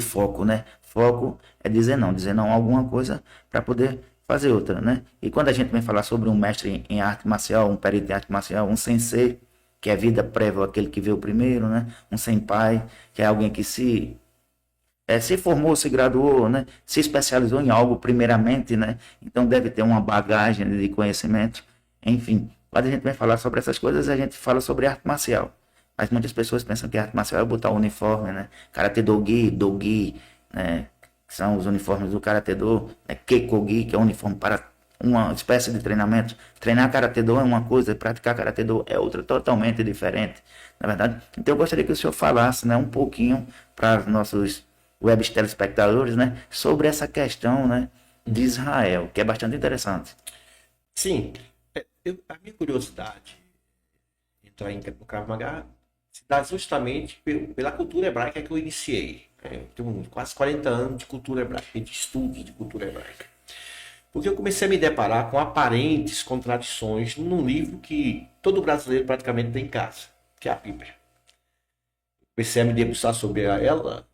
B: foco, né? Foco é dizer não a alguma coisa para poder fazer outra, né? E quando a gente vem falar sobre um mestre em arte marcial, um perito em arte marcial, um sensei, que é vida prévia aquele que veio primeiro, né? Um senpai, que é alguém que se formou, se graduou, né? Se especializou em algo primeiramente, né? Então deve ter uma bagagem de conhecimento. Enfim, quando a gente vem falar sobre essas coisas, a gente fala sobre arte marcial. Mas muitas pessoas pensam que arte marcial é botar o uniforme, né? Karate Dogi, né? Que são os uniformes do Karate Do, né? Keikogi, que é um uniforme para uma espécie de treinamento. Treinar Karate Do é uma coisa, praticar Karate Do é outra, totalmente diferente, na verdade. Então eu gostaria que o senhor falasse, né, um pouquinho para os nossos web telespectadores, né, sobre essa questão, né, de Israel, que é bastante interessante.
C: Sim, a minha curiosidade em entrar no Krav Maga se dá justamente pela cultura hebraica que eu iniciei. Eu tenho quase 40 anos de cultura hebraica, de estudos de cultura hebraica. Porque eu comecei a me deparar com aparentes contradições num livro que todo brasileiro praticamente tem em casa, que é a Bíblia. Comecei a me debruçar sobre ela,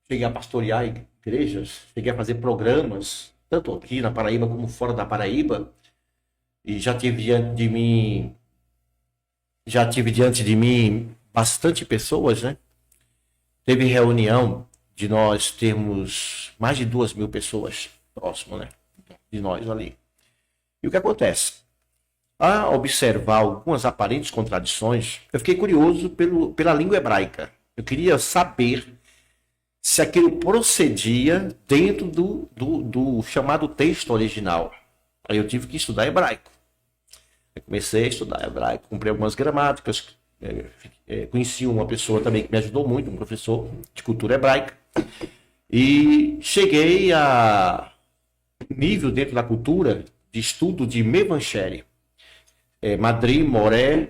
C: cheguei a pastorear igrejas, cheguei a fazer programas, tanto aqui na Paraíba como fora da Paraíba, e já tive diante de mim bastante pessoas, né? Teve reunião de nós termos mais de 2.000 pessoas próximo, né? De nós ali. E o que acontece? A observar algumas aparentes contradições, eu fiquei curioso pela língua hebraica. Eu queria saber se aquilo procedia dentro do chamado texto original. Aí eu tive que estudar hebraico. Eu comecei a estudar hebraico, comprei algumas gramáticas, conheci uma pessoa também que me ajudou muito, um professor de cultura hebraica, e cheguei a nível dentro da cultura de estudo de Mevancheri, Madri, Moré,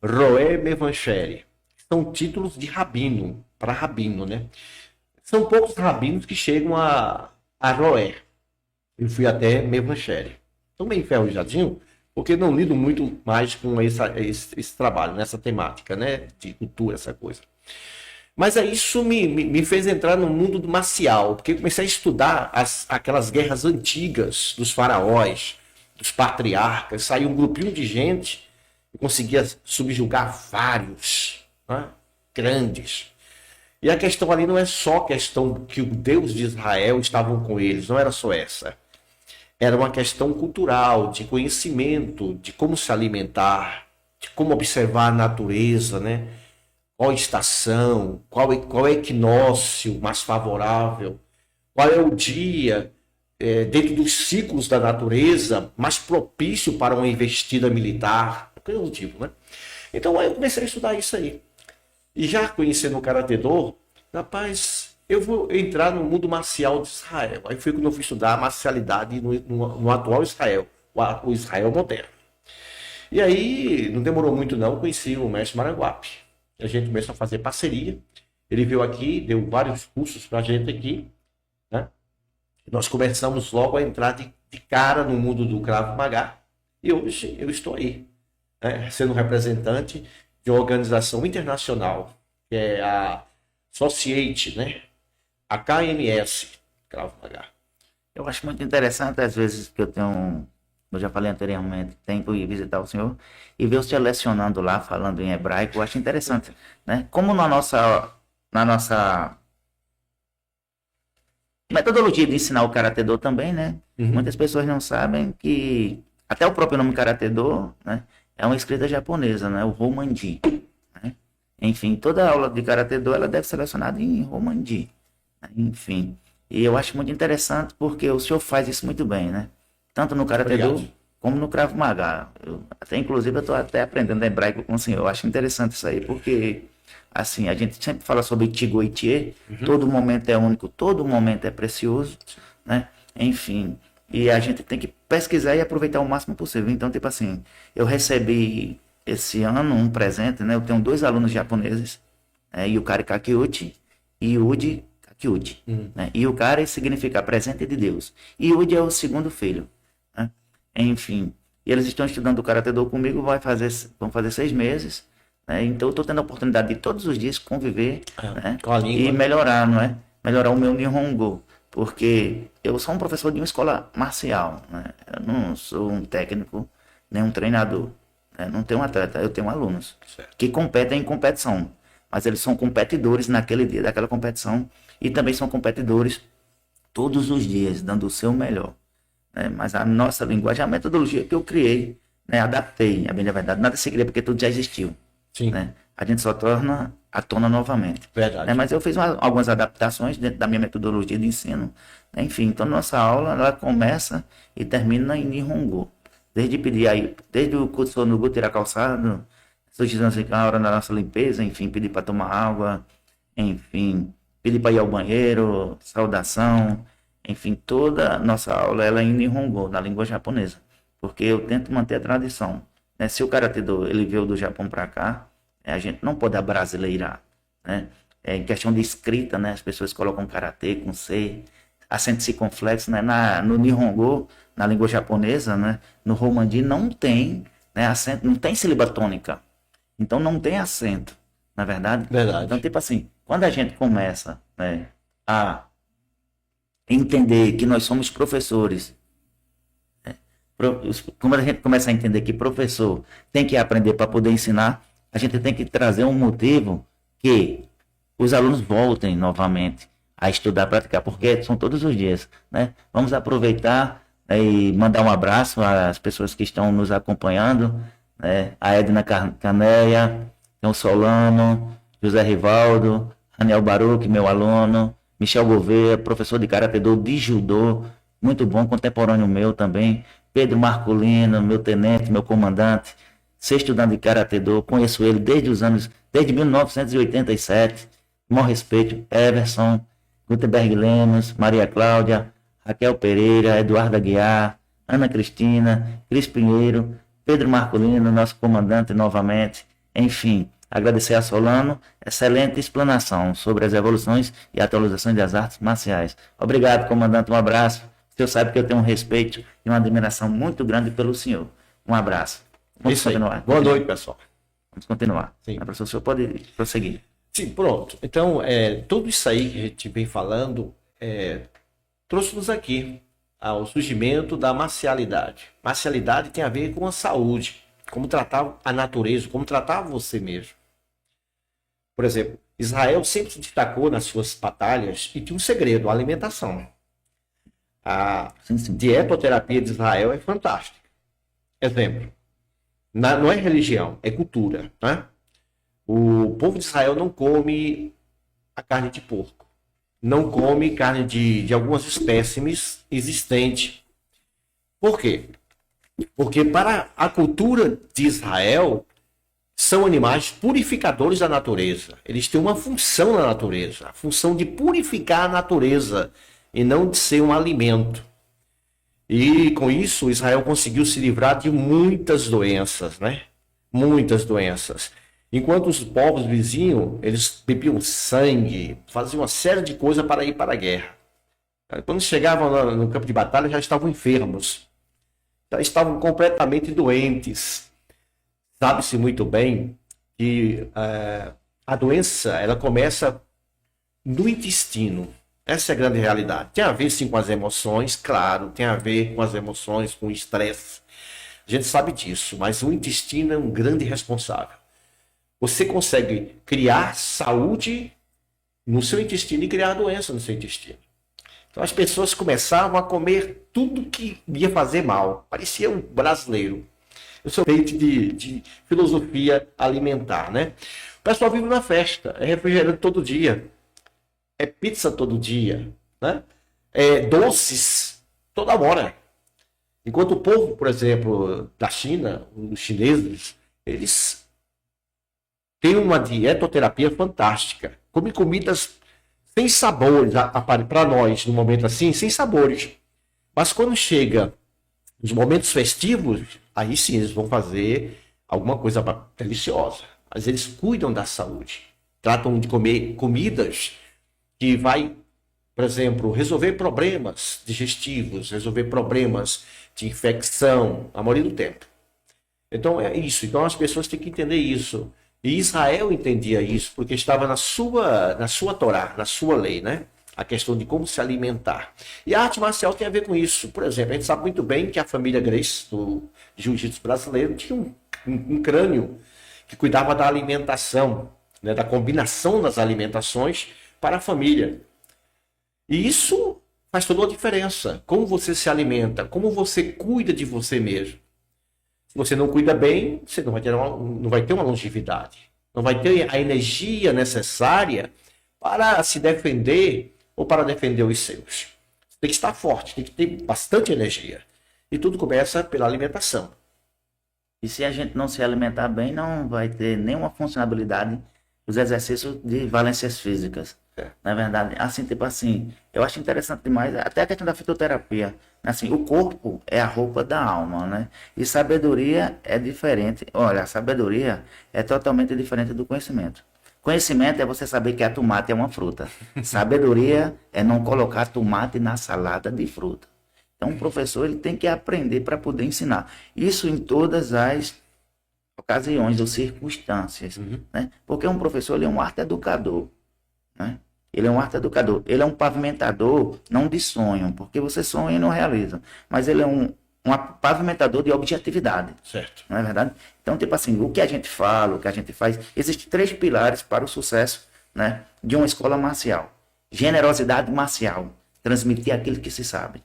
C: Roé, Mevancheri. São títulos de rabino, para rabino, né? São poucos rabinos que chegam a Roé. Eu fui até Mevancheri. Estou meio enferrujadinho, porque não lido muito mais com esse trabalho, nessa temática, né? De cultura, essa coisa. Mas aí isso me fez entrar no mundo do marcial, porque eu comecei a estudar aquelas guerras antigas dos faraós, dos patriarcas. Saiu um grupinho de gente e conseguia subjugar vários, né? Grandes. E a questão ali não é só questão que o Deus de Israel estavam com eles, não era só essa. Era uma questão cultural, de conhecimento, de como se alimentar, de como observar a natureza, né? Qual estação, qual é o equinócio mais favorável, qual é o dia, dentro dos ciclos da natureza, mais propício para uma investida militar, coisa do tipo, né? Então aí eu comecei a estudar isso aí. E já conhecendo o Karatê Do, rapaz, eu vou entrar no mundo marcial de Israel. Aí foi quando eu fui estudar a marcialidade no atual Israel, o Israel moderno. E aí, não demorou muito não, eu conheci o mestre Maranguape. A gente começou a fazer parceria. Ele veio aqui, deu vários cursos pra gente aqui, né? Nós começamos logo a entrar de cara no mundo do Krav Maga. E hoje eu estou aí, né? Sendo representante de uma organização internacional, que é a Associate, né? A KMS, Krav Maga.
B: Eu acho muito interessante, às vezes, que eu já falei anteriormente, tempo ir visitar o senhor e ver o senhor lecionando lá, falando em hebraico, eu acho interessante, né? Como na nossa metodologia de ensinar o Karatê Do também, né? Muitas pessoas não sabem que até o próprio nome Karatê Do, né? É uma escrita japonesa, né? O Romanji, né? Enfim, toda aula de Karatê Do, ela deve ser lecionada em Romanji, né? Enfim, e eu acho muito interessante porque o senhor faz isso muito bem, né? Tanto no Karatê Do como no Krav Maga. Inclusive, eu estou até aprendendo hebraico com o senhor. Eu acho interessante isso aí, porque assim, a gente sempre fala sobre Tigo e Tie, todo momento é único, todo momento é precioso, né? Enfim, e a gente tem que pesquisar e aproveitar o máximo possível. Então, tipo assim, eu recebi esse ano um presente, né? Eu tenho 2 alunos japoneses, Yukari Kakiuchi e Yuji Kakiuchi, né? Yukari significa presente de Deus, e Yuji é o segundo filho, né? Enfim, e eles estão estudando o Karatê Do comigo, vão fazer 6 meses, né? Então eu estou tendo a oportunidade de todos os dias conviver, né?
C: Com a língua.
B: E melhorar, não é? Melhorar o meu Nihongo, porque eu sou um professor de uma escola marcial, né? Eu não sou um técnico, nem um treinador, né? Não tenho um atleta, eu tenho alunos que competem em competição, mas eles são competidores naquele dia daquela competição e também são competidores todos os dias, dando o seu melhor, né? Mas a nossa linguagem, a metodologia que eu criei, né? Adaptei, a bem da verdade, nada se cria porque tudo já existiu.
C: Sim.
B: Né? A gente só torna à tona novamente.
C: Verdade.
B: Né? Mas eu fiz algumas adaptações dentro da minha metodologia de ensino. Né? Enfim, então nossa aula ela começa e termina em Nihongo. Desde o curso no Gu tirar calçado, a hora da nossa limpeza, enfim, pedir para tomar água, enfim, pedir para ir ao banheiro, saudação, enfim, toda a nossa aula ela é em Nihongo, na língua japonesa, porque eu tento manter a tradição, né? Se o Karatê Do ele veio do Japão para cá, a gente não pode abrasileirar, né? Em questão de escrita, né? As pessoas colocam Karatê com C, acento circunflexo, né? No Nihongo, na língua japonesa, né? No Romanji não tem, né? Acento, não tem sílaba tônica, então não tem acento, na verdade.
C: Verdade.
B: Então, tipo assim, quando a gente começa, né, a entender que nós somos professores, né, como a gente começa a entender que professor tem que aprender para poder ensinar, a gente tem que trazer um motivo que os alunos voltem novamente a estudar, praticar, porque são todos os dias, né? Vamos aproveitar, né, e mandar um abraço às pessoas que estão nos acompanhando, né? A Edna Caneia, tem o Solano, José Rivaldo, Daniel Baruch, meu aluno, Michel Gouveia, professor de Karatê Do, de Judô, muito bom, contemporâneo meu também, Pedro Marculino, meu tenente, meu comandante, ser estudante de Karatê Do, conheço ele desde 1987, com respeito, Everson, Gutenberg Lemos, Maria Cláudia, Raquel Pereira, Eduardo Aguiar, Ana Cristina, Cris Pinheiro, Pedro Marculino, nosso comandante novamente, enfim, agradecer a Solano, excelente explanação sobre as evoluções e atualizações das artes marciais. Obrigado, comandante, um abraço. O senhor sabe que eu tenho um respeito e uma admiração muito grande pelo senhor. Um abraço. Vamos continuar.
C: Boa noite, pessoal.
B: Vamos continuar.
C: Sim.
B: Professor, o senhor pode prosseguir.
C: Sim, pronto. Então, tudo isso aí que a gente vem falando trouxe-nos aqui ao surgimento da marcialidade. Marcialidade tem a ver com a saúde, como tratar a natureza, como tratar você mesmo. Por exemplo, Israel sempre se destacou nas suas batalhas e tinha um segredo, a alimentação. A dietoterapia de Israel é fantástica. Exemplo, não é religião, é cultura, né? O povo de Israel não come a carne de porco. Não come carne de algumas espécimes existentes. Por quê? Porque para a cultura de Israel, são animais purificadores da natureza. Eles têm uma função na natureza. A função de purificar a natureza e não de ser um alimento. E com isso, Israel conseguiu se livrar de muitas doenças, né? Muitas doenças. Enquanto os povos vizinhos, eles bebiam sangue, faziam uma série de coisas para ir para a guerra. Quando chegavam no campo de batalha, já estavam enfermos. Já estavam completamente doentes. Sabe-se muito bem que a doença ela começa no intestino. Essa é a grande realidade. Tem a ver, sim, com as emoções, claro. Tem a ver com as emoções, com o estresse. A gente sabe disso, mas o intestino é um grande responsável. Você consegue criar saúde no seu intestino e criar doença no seu intestino. Então as pessoas começavam a comer tudo que ia fazer mal. Parecia um brasileiro. Eu sou feito de filosofia alimentar, né? O pessoal vive na festa, é refrigerante todo dia, é pizza todo dia, né? É doces toda hora. Enquanto o povo, por exemplo, da China, os chineses, eles têm uma dietoterapia fantástica. Come comidas sem sabores, para nós, no momento assim, sem sabores. Mas quando chega nos momentos festivos, aí sim eles vão fazer alguma coisa deliciosa. Mas eles cuidam da saúde. Tratam de comer comidas que vai, por exemplo, resolver problemas digestivos, resolver problemas de infecção, a maioria do tempo. Então é isso. Então as pessoas têm que entender isso. E Israel entendia isso, porque estava na sua Torá, na sua lei, né? A questão de como se alimentar. E a arte marcial tem a ver com isso. Por exemplo, a gente sabe muito bem que a família Gracie, do jiu-jitsu brasileiro, tinha um crânio que cuidava da alimentação, né? Da combinação das alimentações para a família. E isso faz toda a diferença. Como você se alimenta, como você cuida de você mesmo. Se você não cuida bem, você não vai ter uma longevidade. Não vai ter a energia necessária para se defender ou para defender os seus. Você tem que estar forte, tem que ter bastante energia. E tudo começa pela alimentação.
B: E se a gente não se alimentar bem, não vai ter nenhuma funcionalidade dos exercícios de valências físicas. Na verdade, assim, tipo assim, eu acho interessante demais, até a questão da fitoterapia. Assim, o corpo é a roupa da alma, né? E sabedoria é diferente. Olha, a sabedoria é totalmente diferente do conhecimento. Conhecimento é você saber que a tomate é uma fruta. Sabedoria é não colocar tomate na salada de fruta. Então, o professor ele tem que aprender para poder ensinar. Isso em todas as ocasiões ou circunstâncias, né? Porque um professor ele é um arte educador, né? Ele é um arte educador, ele é um pavimentador, não de sonho, porque você sonha e não realiza, mas ele é um pavimentador de objetividade.
C: Certo.
B: Não é verdade? Então, tipo assim, o que a gente fala, o que a gente faz, existem 3 pilares para o sucesso, né, de uma escola marcial. Generosidade marcial, transmitir aquilo que se sabe.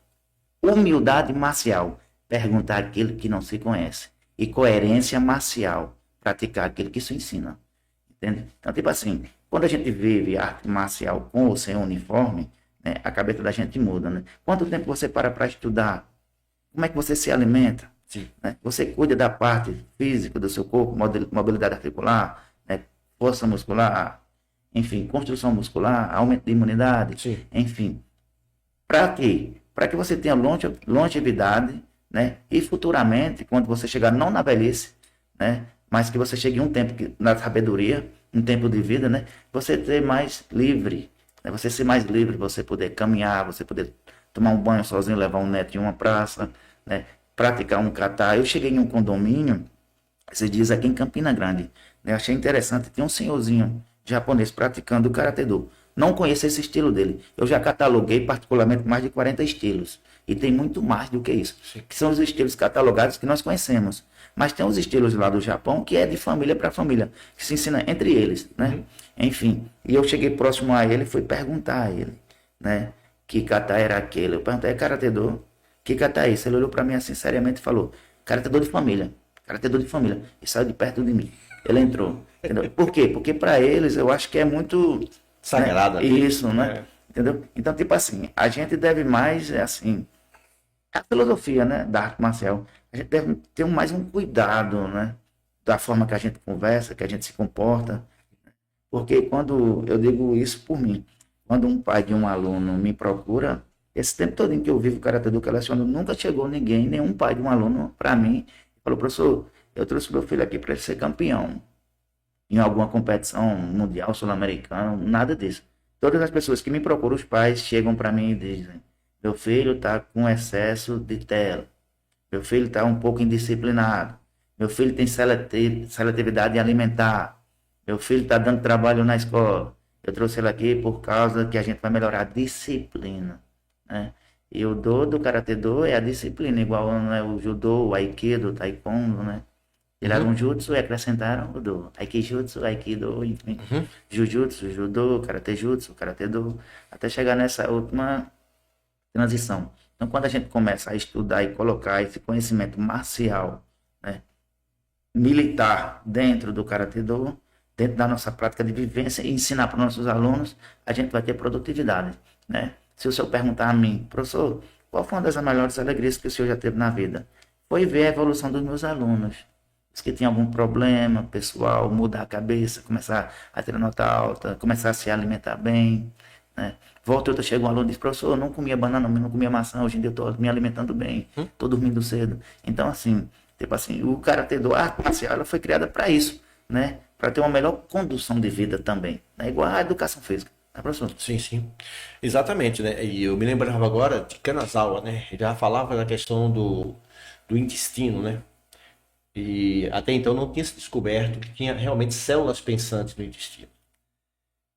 B: Humildade marcial, perguntar aquilo que não se conhece. E coerência marcial, praticar aquilo que se ensina. Entende? Então, tipo assim, quando a gente vive arte marcial com ou sem uniforme, né, a cabeça da gente muda, né? Quanto tempo você para estudar? Como é que você se alimenta?
C: Sim.
B: Né? Você cuida da parte física do seu corpo, mobilidade articular, né? Força muscular, enfim, construção muscular, aumento de imunidade,
C: Sim.
B: enfim. Para quê? Para que você tenha longevidade, né? E futuramente, quando você chegar não na velhice, né? Mas que você chegue um tempo na sabedoria, um tempo de vida, né? Você ser mais livre, né? Você ser mais livre, você poder caminhar, você poder tomar um banho sozinho, levar um neto em uma praça, né? Praticar um kata. Eu cheguei em um condomínio, esses dias aqui em Campina Grande, né? Achei interessante, tem um senhorzinho japonês praticando o karatê-do. Não conheço esse estilo dele. Eu já cataloguei particularmente mais de 40 estilos. E tem muito mais do que isso. Sim. Que são os estilos catalogados que nós conhecemos. Mas tem os estilos lá do Japão que é de família para família. Que se ensina entre eles, né? Enfim. E eu cheguei próximo a ele e fui perguntar a ele, né? Que kata era aquele? Eu perguntei, karatê-do? Que kata é isso? Ele olhou para mim assim, seriamente e falou, karatê-do de família. Karatê-do de família. E saiu de perto de mim. Ele entrou. Entendeu? Por quê? Porque para eles eu acho que é muito...
C: Sagrada.
B: Né? Isso, né? Entendeu? Então, tipo assim, a gente deve mais, assim, a filosofia, né, da arte marcial, a gente deve ter mais um cuidado, né, da forma que a gente conversa, que a gente se comporta, porque quando, eu digo isso por mim, quando um pai de um aluno me procura, esse tempo todo em que eu vivo o Karatê-do que eu leciono, nunca chegou ninguém, nenhum pai de um aluno para mim, e falou, professor, eu trouxe meu filho aqui para ele ser campeão em alguma competição mundial, sul-americana, nada disso. Todas as pessoas que me procuram, os pais, chegam para mim e dizem, meu filho está com excesso de tela, meu filho está um pouco indisciplinado, meu filho tem seletividade alimentar, meu filho está dando trabalho na escola, eu trouxe ele aqui por causa que a gente vai melhorar a disciplina, né? E o do Karatê-do é a disciplina, igual, né, o judô, o aikido, o taekwondo, né? Tiraram um jutsu e acrescentaram o do. Aikijutsu, aikido, enfim. Jujutsu, judô, karatejutsu, karatê-do. Até chegar nessa última transição. Então, quando a gente começa a estudar e colocar esse conhecimento marcial, né, militar dentro do karatê-do, dentro da nossa prática de vivência e ensinar para os nossos alunos, a gente vai ter produtividade, né? Se o senhor perguntar a mim, professor, qual foi uma das melhores alegrias que o senhor já teve na vida? Foi ver a evolução dos meus alunos. Que tem algum problema pessoal, mudar a cabeça, começar a ter nota alta, começar a se alimentar bem, né? Volta outra, chega um aluno e diz, professor, eu não comia banana, não comia maçã, hoje em dia eu estou me alimentando bem, estou dormindo cedo. Então, assim, tipo assim, o Karatê-do, a arte marcial, ela foi criada para isso, né? Para ter uma melhor condução de vida também, né? Igual a educação física, né, professor?
C: Sim, sim. Exatamente, né? E eu me lembrava agora de Kanazawa, né? Ele já falava da questão do intestino, né? E até então não tinha se descoberto que tinha realmente células pensantes no intestino.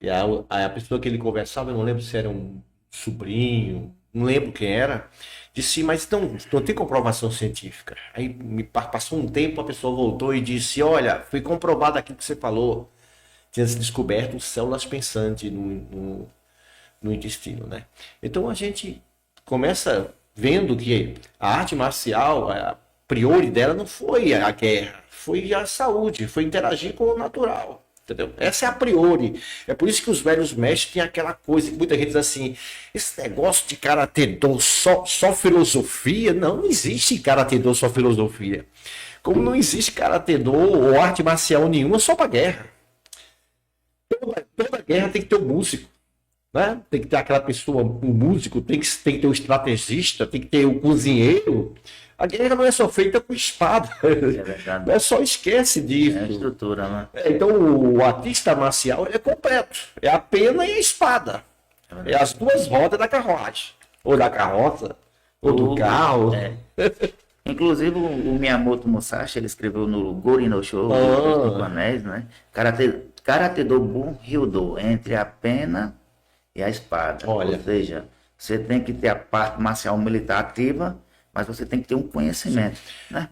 C: E a pessoa que ele conversava, eu não lembro se era um sobrinho, não lembro quem era, disse, mas não tem comprovação científica. Aí passou um tempo, a pessoa voltou e disse, olha, foi comprovado aquilo que você falou. Tinha se descoberto células pensantes no intestino, né? Então a gente começa vendo que a arte marcial... priori dela não foi a guerra, foi a saúde, foi interagir com o natural, entendeu? Essa é a priori. É por isso que os velhos mestres têm aquela coisa que muita gente diz assim, esse negócio de karatê-do só filosofia, não existe karatê-do só filosofia. Como não existe karatê-do ou arte marcial nenhuma só para guerra. Toda guerra tem que ter um músico. né? Tem que ter aquela pessoa, o músico, tem que ter o estrategista, tem que ter o cozinheiro. A guerra não é só feita com espada.
B: É verdade.
C: Não é só esquece disso.
B: É a estrutura, né?
C: Então o artista marcial é completo. É a pena e a espada. É as duas rodas da carruagem. Ou da carroça, ou do carro.
B: É. Inclusive o Miyamoto Musashi, ele escreveu no Gori no Show, dos Cinco Anéis, né? Karate do Bunryudo, entre a pena e a espada.
C: Olha.
B: Ou seja, você tem que ter a parte marcial militar ativa, mas você tem que ter um conhecimento, né?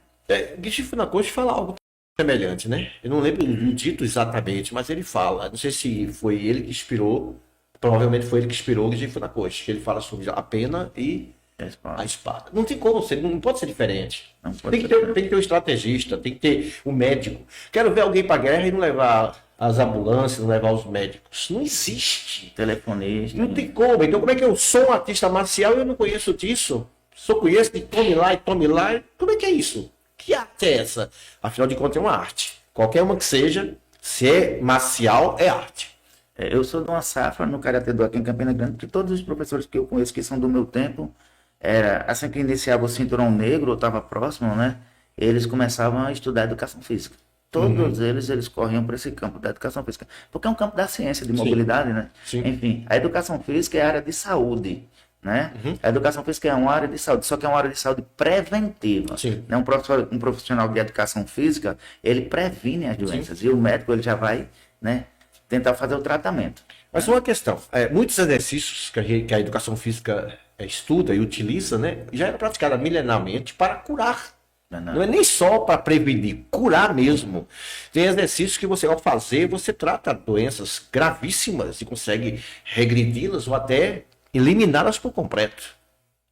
C: Gishi Funakoshi fala algo semelhante, né? Eu não lembro do dito exatamente, mas ele fala. Não sei se foi ele que inspirou, provavelmente foi ele que inspirou o Gishi Funakoshi, que ele fala sobre a pena e a espada. Não tem como ser, não pode ser diferente. Tem que ter um estrategista, tem que ter um médico. Quero ver alguém para guerra e não levar as ambulâncias, não levar os médicos. Não existe.
B: Telefonista.
C: Não tem como. Então como é que eu sou um artista marcial e eu não conheço disso? Só conheço de tome lá e tome lá. Como é que é isso? Que arte é essa? Afinal de contas é uma arte. Qualquer uma que seja, se é marcial, é arte.
B: Eu sou de uma safra no Karatê do aqui em Campina Grande, que todos os professores que eu conheço que são do meu tempo, era assim que iniciava o cinturão negro, ou estava próximo, né? Eles começavam a estudar educação física. Todos eles corriam para esse campo da educação física. Porque é um campo da ciência, de mobilidade, né?
C: Sim.
B: Enfim, a educação física é a área de saúde, né? A educação física é uma área de saúde, só que é uma área de saúde preventiva.
C: Sim.
B: Né? Um profissional de educação física, ele previne as doenças. E o médico, ele já vai, né, tentar fazer o tratamento.
C: Mas uma questão, muitos exercícios que a educação física estuda e utiliza, né, já era praticada milenarmente para curar. Não é nem só para prevenir, curar mesmo. Tem exercícios que você, ao fazer, você trata doenças gravíssimas e consegue regredi-las ou até eliminá-las por completo.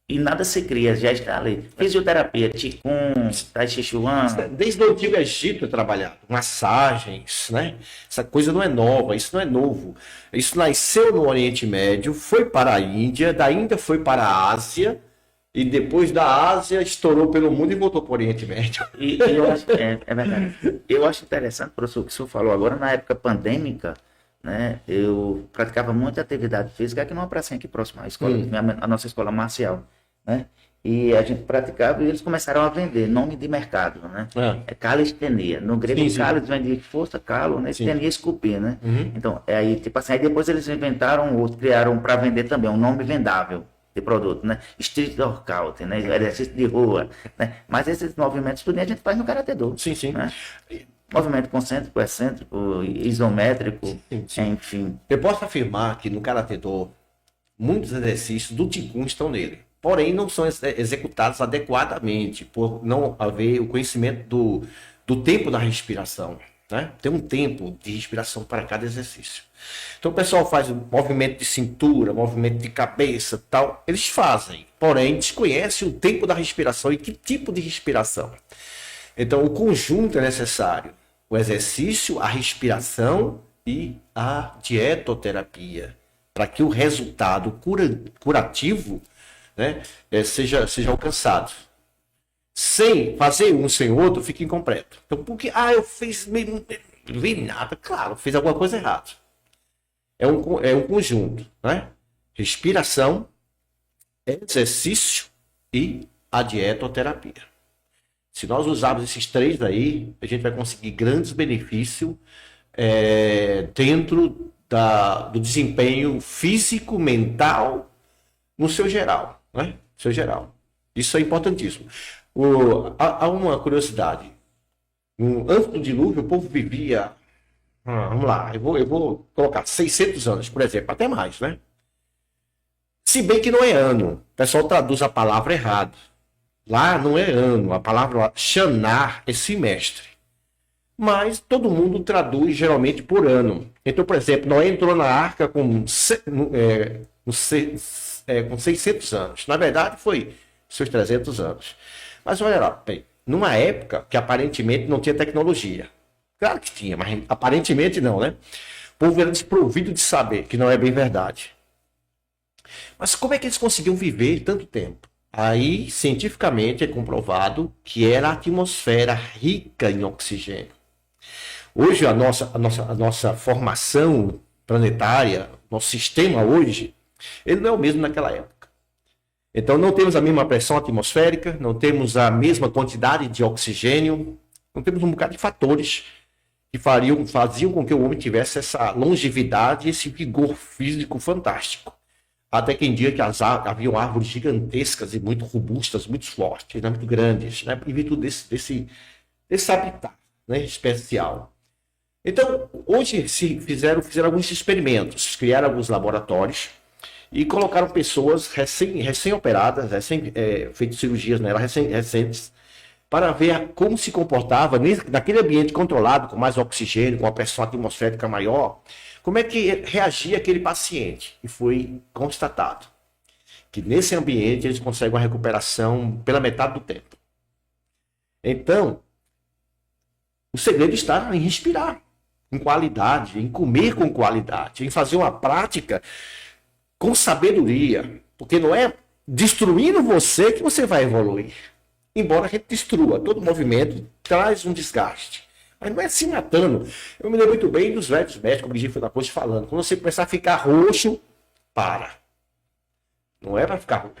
B: E nada se cria, já está ali. Fisioterapia, Qigong, Tai Chi Chuan.
C: Desde o Antigo Egito é trabalhado. Massagens, né? Essa coisa não é nova, isso não é novo. Isso nasceu no Oriente Médio, foi para a Índia, da Índia foi para a Ásia, e depois da Ásia estourou pelo mundo e voltou para o Oriente Médio.
B: E eu acho, é verdade. Eu acho interessante, professor, o que o senhor falou agora, na época pandêmica, né? Eu praticava muita atividade física aqui numa pracinha aqui próxima à escola, a nossa escola marcial, né? E a gente praticava e eles começaram a vender, nome de mercado, né? É calistenia. No grego, calis vem de força, calo, né? Estenia, esculpir, né? Então, aí, tipo assim, aí depois eles inventaram outro, criaram para vender também, um nome vendável de produto, né? Street workout, né? Exercício de rua, né? Mas esses movimentos tudo a gente faz no Karatê Do.
C: Sim.
B: Né? Movimento concêntrico, excêntrico, isométrico, enfim.
C: Eu posso afirmar que no Karatê Do, muitos exercícios do Qigong estão nele. Porém, não são executados adequadamente, por não haver o conhecimento do tempo da respiração. Né? Tem um tempo de respiração para cada exercício. Então o pessoal faz movimento de cintura, movimento de cabeça, tal. Eles fazem, porém desconhecem o tempo da respiração e que tipo de respiração. Então o conjunto é necessário. O exercício, a respiração e a dietoterapia. Para que o resultado curativo, né, seja alcançado. Sem fazer um sem outro, fica incompleto. Então, porque, eu fiz meio, não vi nada, claro, fez alguma coisa errada. É um conjunto, né? Respiração, exercício e a dietoterapia. Se nós usarmos esses três aí, a gente vai conseguir grandes benefícios dentro do desempenho físico, mental, no seu geral, né? Seu geral. Isso é importantíssimo. Há uma curiosidade. Antes do dilúvio, o povo vivia... vamos lá, eu vou colocar 600 anos, por exemplo, até mais, né? Se bem que não é ano. O pessoal traduz a palavra errado. Lá não é ano. A palavra Xanar é semestre. Mas todo mundo traduz geralmente por ano. Então, por exemplo, Noé entrou na arca com 600 anos. Na verdade, foi seus 300 anos. Mas olha lá, bem, numa época que aparentemente não tinha tecnologia. Claro que tinha, mas aparentemente não, né? O povo era desprovido de saber, que não é bem verdade. Mas como é que eles conseguiam viver tanto tempo? Aí, cientificamente, é comprovado que era a atmosfera rica em oxigênio. Hoje, a nossa formação planetária, nosso sistema hoje, ele não é o mesmo naquela época. Então não temos a mesma pressão atmosférica, não temos a mesma quantidade de oxigênio, não temos um bocado de fatores que faziam com que o homem tivesse essa longevidade e esse vigor físico fantástico. Até que em dia que haviam árvores gigantescas e muito robustas, muito fortes, né, muito grandes, né, em virtude desse habitat, né, especial. Então, hoje fizeram alguns experimentos, criaram alguns laboratórios e colocaram pessoas recém-operadas, feito cirurgias nela, recentes, para ver como se comportava naquele ambiente controlado, com mais oxigênio, com uma pressão atmosférica maior, como é que reagia aquele paciente. E foi constatado que nesse ambiente eles conseguem uma recuperação pela metade do tempo. Então, o segredo está em respirar com qualidade, em comer com qualidade, em fazer uma prática com sabedoria, porque não é destruindo você que você vai evoluir. Embora a gente destrua, todo movimento traz um desgaste. Mas não é se matando. Eu me lembro muito bem dos velhos médicos, o Gifo da Costa falando, quando você começar a ficar roxo, para. Não é para ficar roxo.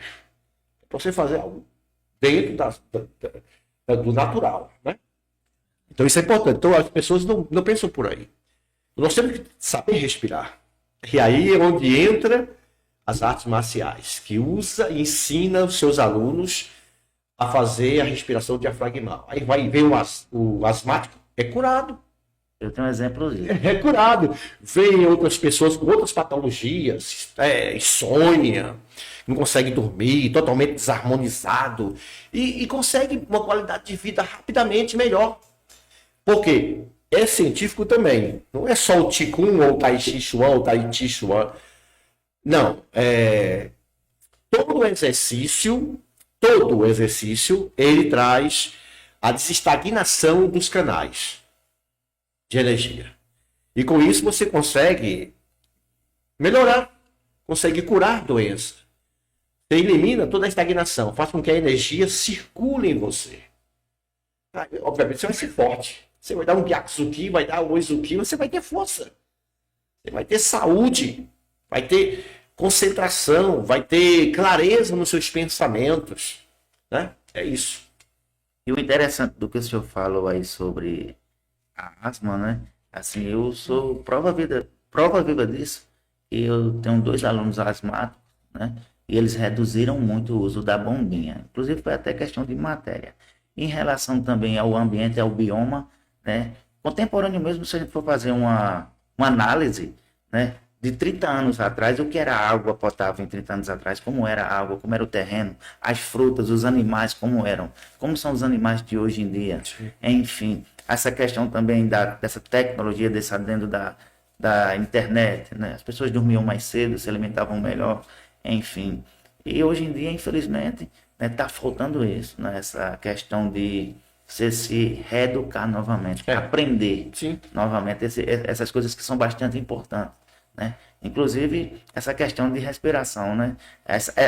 C: É para você fazer algo dentro do natural, né? Então isso é importante. Então as pessoas não pensam por aí. Nós temos que saber respirar. E aí é onde entra as artes marciais, que usa e ensina os seus alunos a fazer a respiração diafragmal. Aí vai ver o asmático, é curado.
B: Eu tenho um exemplo disso.
C: É curado. Vem outras pessoas com outras patologias, insônia, não consegue dormir, totalmente desarmonizado, e consegue uma qualidade de vida rapidamente melhor. Por quê? É científico também. Não é só o Qigong ou o Tai Chi Chuan ou o Tai Chi Chuan. Não. Todo exercício, ele traz a desestagnação dos canais de energia. E com isso você consegue melhorar, consegue curar a doença. Você elimina toda a estagnação, faz com que a energia circule em você. Obviamente você vai ser forte. Você vai dar um Byakuzuki, vai dar um Oizuki, você vai ter força. Você vai ter saúde, vai ter concentração, vai ter clareza nos seus pensamentos, né? É isso.
B: E o interessante do que o senhor falou aí sobre a asma, né? Assim, eu sou prova viva disso. E eu tenho 2 alunos asmáticos, né? E eles reduziram muito o uso da bombinha. Inclusive foi até questão de matéria. Em relação também ao ambiente, ao bioma, né? Contemporâneo mesmo, se a gente for fazer uma análise, né? De 30 anos atrás, o que era a água potável em 30 anos atrás, como era a água, como era o terreno, as frutas, os animais, como eram, como são os animais de hoje em dia. Sim. Enfim, essa questão também dessa tecnologia, desse adendo da internet, né? As pessoas dormiam mais cedo, se alimentavam melhor, enfim. E hoje em dia, infelizmente, está faltando isso, né? Essa questão de você se reeducar novamente, aprender novamente essas coisas que são bastante importantes. Né? Inclusive essa questão de respiração, né?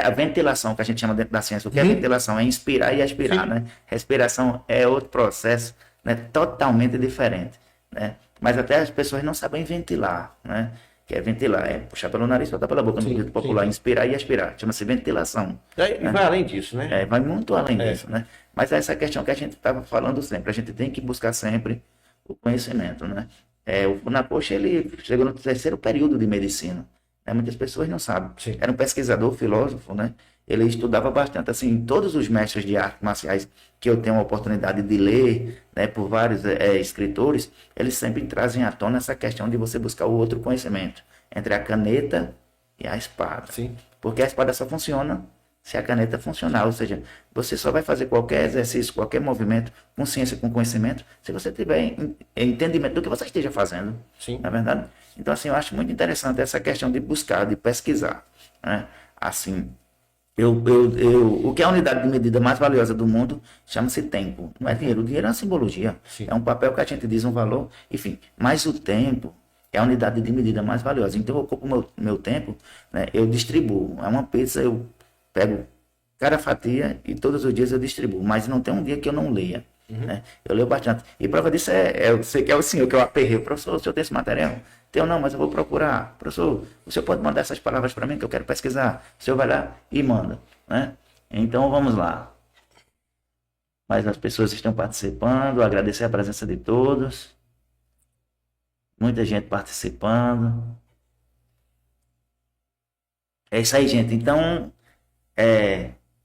B: A ventilação que a gente chama dentro da ciência. O que é ventilação? É inspirar e expirar, né? Respiração é outro processo, né? Totalmente diferente, né? Mas até as pessoas não sabem ventilar, né? Que é ventilar, é puxar pelo nariz, soltar pela boca, no jeito popular, inspirar e expirar, chama-se ventilação.
C: E vai além disso, né?
B: Vai muito além disso, né? Mas é essa questão que a gente estava falando sempre, a gente tem que buscar sempre o conhecimento, né? O Funakoshi, ele chegou no 3º período de medicina, né? Muitas pessoas não sabem. Sim. Era um pesquisador, filósofo, né? Ele estudava bastante, assim, todos os mestres de artes marciais que eu tenho a oportunidade de ler, né, por vários escritores, eles sempre trazem à tona essa questão de você buscar o outro conhecimento, entre a caneta e a espada. Sim. Porque a espada só funciona se a caneta funcionar, ou seja, você só vai fazer qualquer exercício, qualquer movimento, com ciência, com conhecimento, se você tiver entendimento do que você esteja fazendo. Sim. Não é verdade? Então, assim, eu acho muito interessante essa questão de buscar, de pesquisar, né? Assim, o que é a unidade de medida mais valiosa do mundo chama-se tempo. Não é dinheiro. O dinheiro é uma simbologia. Sim. É um papel que a gente diz um valor, enfim. Mas o tempo é a unidade de medida mais valiosa. Então, eu ocupo meu tempo, né? Eu distribuo. É uma pizza, eu pego cada fatia e todos os dias eu distribuo. Mas não tem um dia que eu não leia. né? Eu leio bastante. E prova disso eu sei que é o senhor que eu aperrei. Professor, o senhor tem esse material? Tenho não, mas eu vou procurar. Professor, o senhor pode mandar essas palavras para mim que eu quero pesquisar. O senhor vai lá e manda, né? Então vamos lá. Mas as pessoas estão participando, agradecer a presença de todos. Muita gente participando. É isso aí, gente. Então,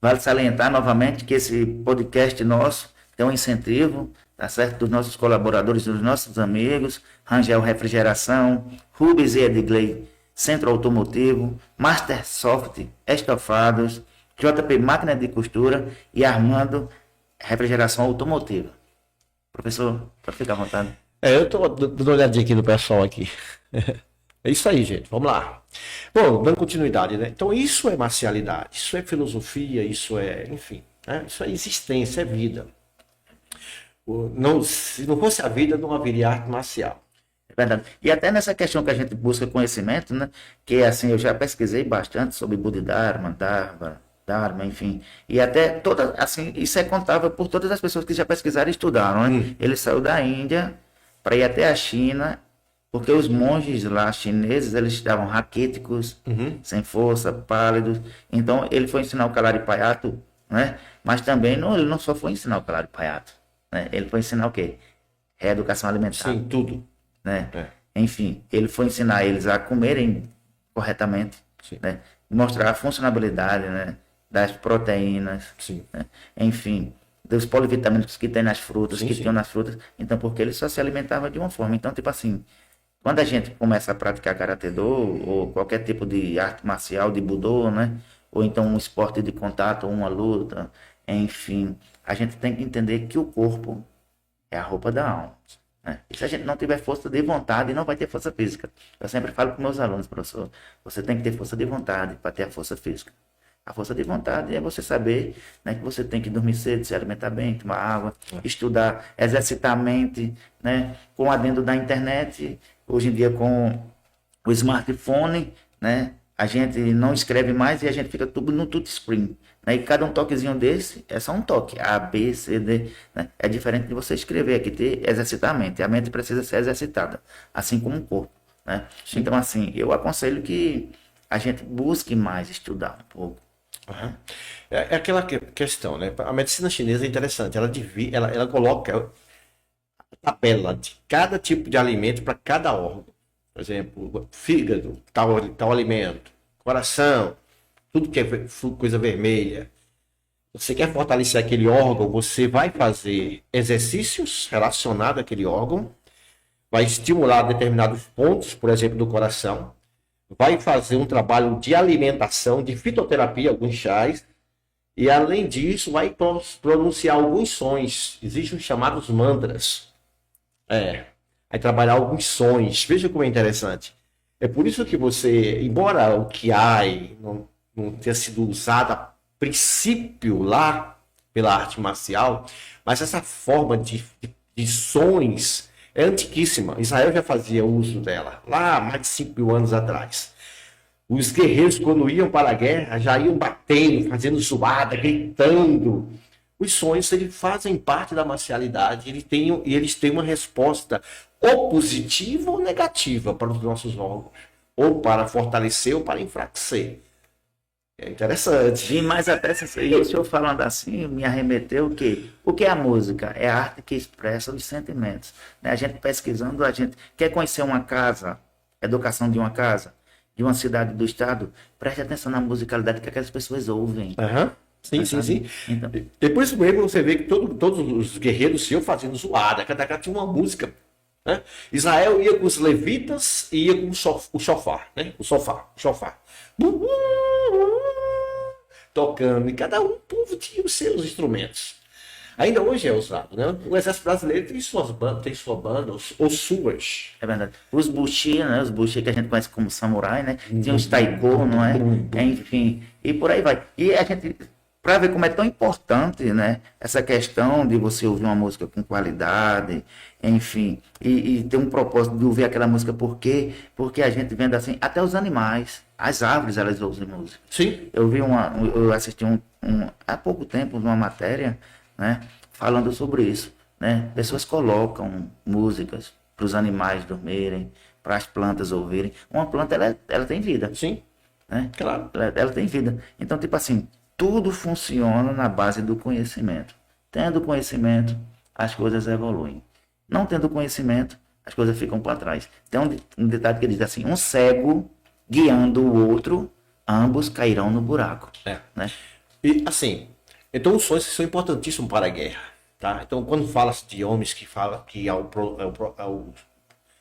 B: vale salientar novamente que esse podcast nosso tem um incentivo, tá certo? Dos nossos colaboradores, dos nossos amigos, Rangel Refrigeração, Rubens e Edgley, Centro Automotivo, Master Soft, Estofados, JP Máquina de Costura e Armando Refrigeração Automotiva. Professor, pode ficar à vontade.
C: Eu tô dando uma olhadinha aqui no pessoal aqui. É isso aí, gente. Vamos lá. Bom, dando continuidade, né? Então, isso é marcialidade, isso é filosofia, isso é, enfim, né? Isso é existência, é vida. Se não fosse a vida, não haveria arte marcial.
B: É verdade. E até nessa questão que a gente busca conhecimento, né? Que assim, eu já pesquisei bastante sobre Bodhidharma, Dharma, enfim. E até toda, assim, isso é contável por todas as pessoas que já pesquisaram e estudaram, né? Ele saiu da Índia para ir até a China, porque os monges lá chineses, eles estavam raquíticos, sem força, pálidos. Então, ele foi ensinar o Kalarippayattu, né? Mas também ele não só foi ensinar o Kalarippayattu, né? Ele foi ensinar o quê? Reeducação alimentar.
C: Sim, tudo.
B: Né? Enfim, ele foi ensinar eles a comerem corretamente, né? Mostrar a funcionalidade, né? Das proteínas, né? Enfim, dos polivitamínicos que tem nas frutas, tinham nas frutas. Então, porque ele só se alimentava de uma forma. Então, tipo assim, quando a gente começa a praticar karatê-do ou qualquer tipo de arte marcial, de budô, né? Ou então um esporte de contato, uma luta, enfim, a gente tem que entender que o corpo é a roupa da alma. E se a gente não tiver força de vontade, não vai ter força física. Eu sempre falo para meus alunos, professor, você tem que ter força de vontade para ter a força física. A força de vontade é você saber, né, que você tem que dormir cedo, se alimentar bem, tomar água, estudar, exercitar a mente, né, com o adendo da internet. Hoje em dia, com o smartphone, né, a gente não escreve mais e a gente fica tudo no touchscreen. Né? E cada um toquezinho desse é só um toque. A, B, C, D. Né? É diferente de você escrever aqui, exercitar a mente. A mente precisa ser exercitada, assim como o corpo. Né? Então, assim, eu aconselho que a gente busque mais estudar um pouco.
C: É aquela questão, né? A medicina chinesa é interessante. Ela coloca a tabela de cada tipo de alimento para cada órgão. Por exemplo, fígado, tal alimento, coração, tudo que é coisa vermelha. Você quer fortalecer aquele órgão, você vai fazer exercícios relacionados àquele órgão, vai estimular determinados pontos, por exemplo, do coração, vai fazer um trabalho de alimentação, de fitoterapia, alguns chás, e além disso vai pronunciar alguns sons, existem os chamados mantras. Vai trabalhar alguns sons, veja como é interessante. É por isso que você, embora o Kiai não tenha sido usado a princípio lá pela arte marcial, mas essa forma de sons é antiquíssima. Israel já fazia uso dela, lá há mais de 5.000 anos atrás. Os guerreiros, quando iam para a guerra, já iam batendo, fazendo zoada, gritando. Os sons, eles fazem parte da marcialidade, eles têm uma resposta ou positiva ou negativa para os nossos órgãos, ou para fortalecer ou para enfraquecer. É interessante.
B: E mais até e o senhor falando assim, me arremeteu o que é a música? É a arte que expressa os sentimentos. Né? A gente pesquisando, a gente quer conhecer uma casa, educação de uma casa, de uma cidade do estado, preste atenção na musicalidade que aquelas pessoas ouvem.
C: Sim. Então, depois mesmo você vê que todos os guerreiros iam fazendo zoada, cada cara tinha uma música. Né? Israel ia com os levitas e ia com o shofar, né? O shofar. Tocando, e cada povo tinha os seus instrumentos. Ainda hoje é usado, né? O exército brasileiro tem sua banda, ou suas.
B: É verdade. Os bushi, né? Os bushi que a gente conhece como samurai, né? Tem os taiko, não é? Enfim, e por aí vai. E a gente, para ver como é tão importante, né? Essa questão de você ouvir uma música com qualidade, enfim, e ter um propósito de ouvir aquela música, porque a gente vendo assim, até os animais, as árvores, elas ouvem música.
C: Sim.
B: Eu assisti há pouco tempo uma matéria, né, falando sobre isso, né? Pessoas colocam músicas para os animais dormirem, para as plantas ouvirem. Uma planta, ela tem vida,
C: Sim,
B: né?
C: claro.
B: Ela tem vida. Então, tipo assim, tudo funciona na base do conhecimento. Tendo conhecimento, as coisas evoluem. Não tendo conhecimento, as coisas ficam para trás. Tem um ditado que diz assim, um cego guiando o outro, ambos cairão no buraco. Né?
C: E assim, então os sonhos são importantíssimos para a guerra, tá? Então quando fala-se de homens que falam que ao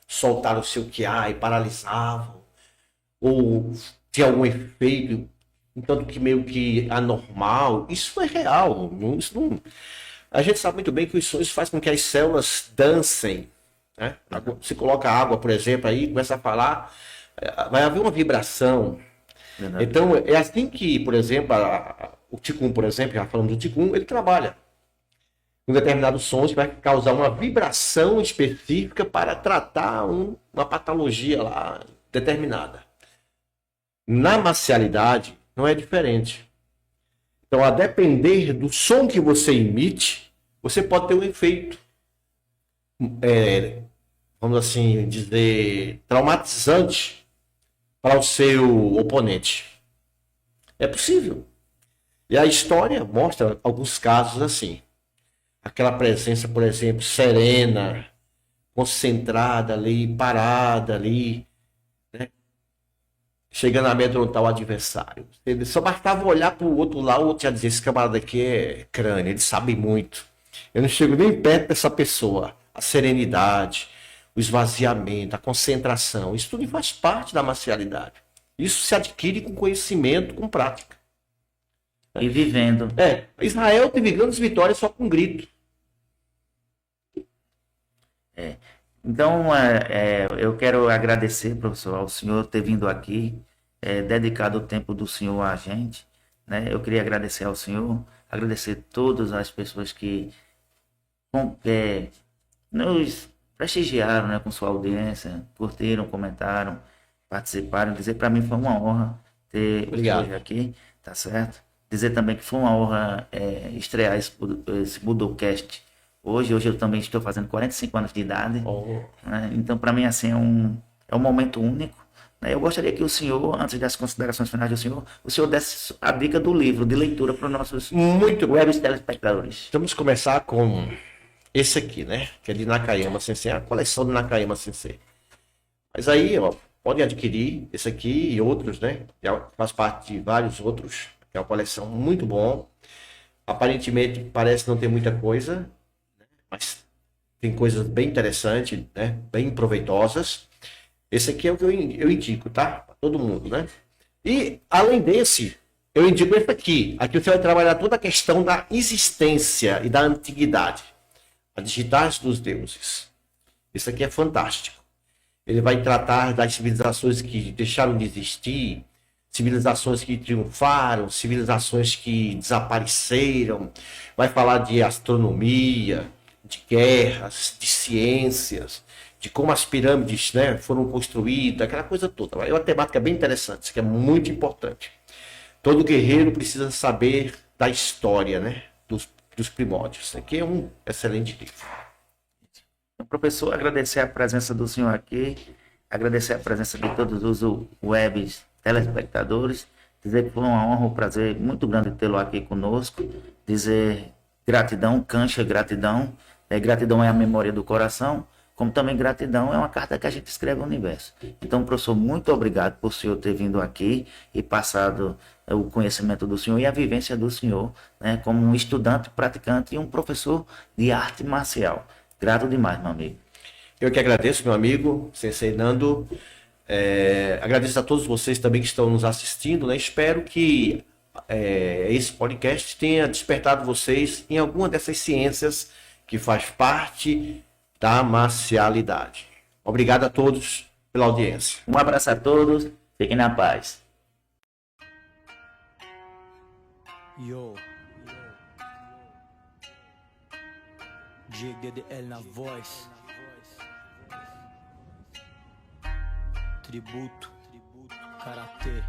C: soltar o seu QI paralisavam, ou tinha algum efeito, tanto que meio que anormal, isso é real. Isso não... A gente sabe muito bem que os sonhos fazem com que as células dancem, né? Você coloca água, por exemplo, aí começa a falar, vai haver uma vibração.
B: Verdade.
C: Então, é assim que, por exemplo, o Ticum, por exemplo, já falando do Ticum, ele trabalha com determinados sons que vai causar uma vibração específica para tratar uma patologia lá determinada. Na marcialidade, não é diferente. Então, a depender do som que você emite, você pode ter um efeito, vamos assim dizer, traumatizante para o seu oponente. É possível. E a história mostra alguns casos assim. Aquela presença, por exemplo, serena, concentrada ali, parada ali, né? Chegando a amedrontar o adversário. Ele só bastava olhar para o outro lado, o outro já dizia, esse camarada aqui é crânio, ele sabe muito. Eu não chego nem perto dessa pessoa. A serenidade, o esvaziamento, a concentração, isso tudo faz parte da marcialidade. Isso se adquire com conhecimento, com prática.
B: E vivendo.
C: Israel teve grandes vitórias só com grito.
B: Então, eu quero agradecer, professor, ao senhor ter vindo aqui, dedicado o tempo do senhor a gente, né? Eu queria agradecer ao senhor, agradecer todas as pessoas que nos prestigiaram, né, com sua audiência, curtiram, comentaram, participaram. Dizer para mim foi uma honra ter
C: Obrigado.
B: hoje aqui, tá certo? Dizer também que foi uma honra estrear esse Budocast hoje. Hoje eu também estou fazendo 45 anos de idade, né? Então para mim assim é um momento único, né? Eu gostaria que o senhor, antes das considerações finais do senhor, o senhor desse a dica do livro de leitura para os nossos web telespectadores.
C: Vamos começar com esse aqui, né? Que é de Nakayama Sensei, a coleção de Nakayama Sensei. Mas aí, ó, pode adquirir esse aqui e outros, né? Faz parte de vários outros. É uma coleção muito bom. Aparentemente parece não ter muita coisa, né? Mas tem coisas bem interessantes, né? Bem proveitosas. Esse aqui é o que eu indico, tá? Para todo mundo, né? E além desse, eu indico esse aqui. Aqui você vai trabalhar toda a questão da existência e da antiguidade. As digitais dos deuses. Isso aqui é fantástico. Ele vai tratar das civilizações que deixaram de existir, civilizações que triunfaram, civilizações que desapareceram. Vai falar de astronomia, de guerras, de ciências, de como as pirâmides, né, foram construídas, aquela coisa toda. É uma temática bem interessante, isso que é muito importante. Todo guerreiro precisa saber da história, né, dos primórdios. Isso aqui é um excelente livro.
B: Professor, agradecer a presença do senhor aqui, agradecer a presença de todos os webs telespectadores, dizer que foi uma honra, um prazer muito grande tê-lo aqui conosco, dizer gratidão, cancha, gratidão, gratidão é a memória do coração, como também gratidão é uma carta que a gente escreve ao universo. Então, professor, muito obrigado por o senhor ter vindo aqui e passado o conhecimento do senhor e a vivência do senhor, né, como um estudante, praticante e um professor de arte marcial. Grato demais, meu amigo.
C: Eu que agradeço, meu amigo, Sensei Nando. Agradeço a todos vocês também que estão nos assistindo, né? Espero que esse podcast tenha despertado vocês em alguma dessas ciências que faz parte da marcialidade. Obrigado a todos pela audiência.
B: Um abraço a todos, fiquem na paz.
A: Yo. JDDL na voz. Tributo. Karatê.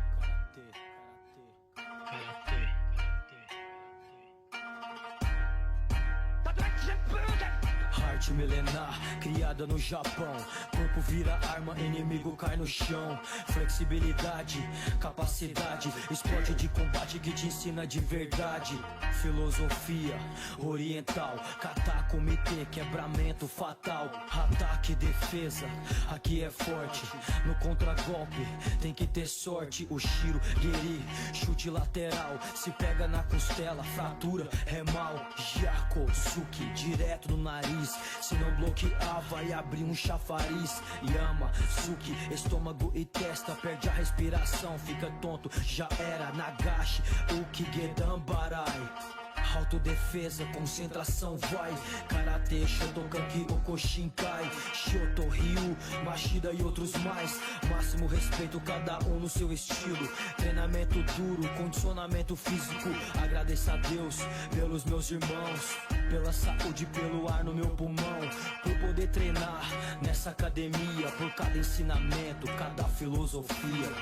A: Karatê. Arte milenar, criada no Japão. Corpo vira arma, inimigo cai no chão. Flexibilidade, capacidade, esporte de combate que te ensina de verdade. Filosofia oriental, kata, comitê, quebramento fatal. Ataque, defesa, aqui é forte. No contragolpe tem que ter sorte. O Shiro, Geri, chute lateral, se pega na costela, fratura é mal. Yakosuki, direto no nariz, se não bloquear vai abrir um chafariz. Yama, Suki, estômago e testa, perde a respiração, fica tonto, já era. Nagashi, Uki, Gedan, Barai. Autodefesa, concentração, vai. Karate, Shotokan, Okoshinkai, Shoto, Ryu, Machida e outros mais. Máximo respeito, cada um no seu estilo. Treinamento duro, condicionamento físico. Agradeço a Deus pelos meus irmãos, pela saúde, pelo ar no meu pulmão, por poder treinar nessa academia, por cada ensinamento, cada filosofia.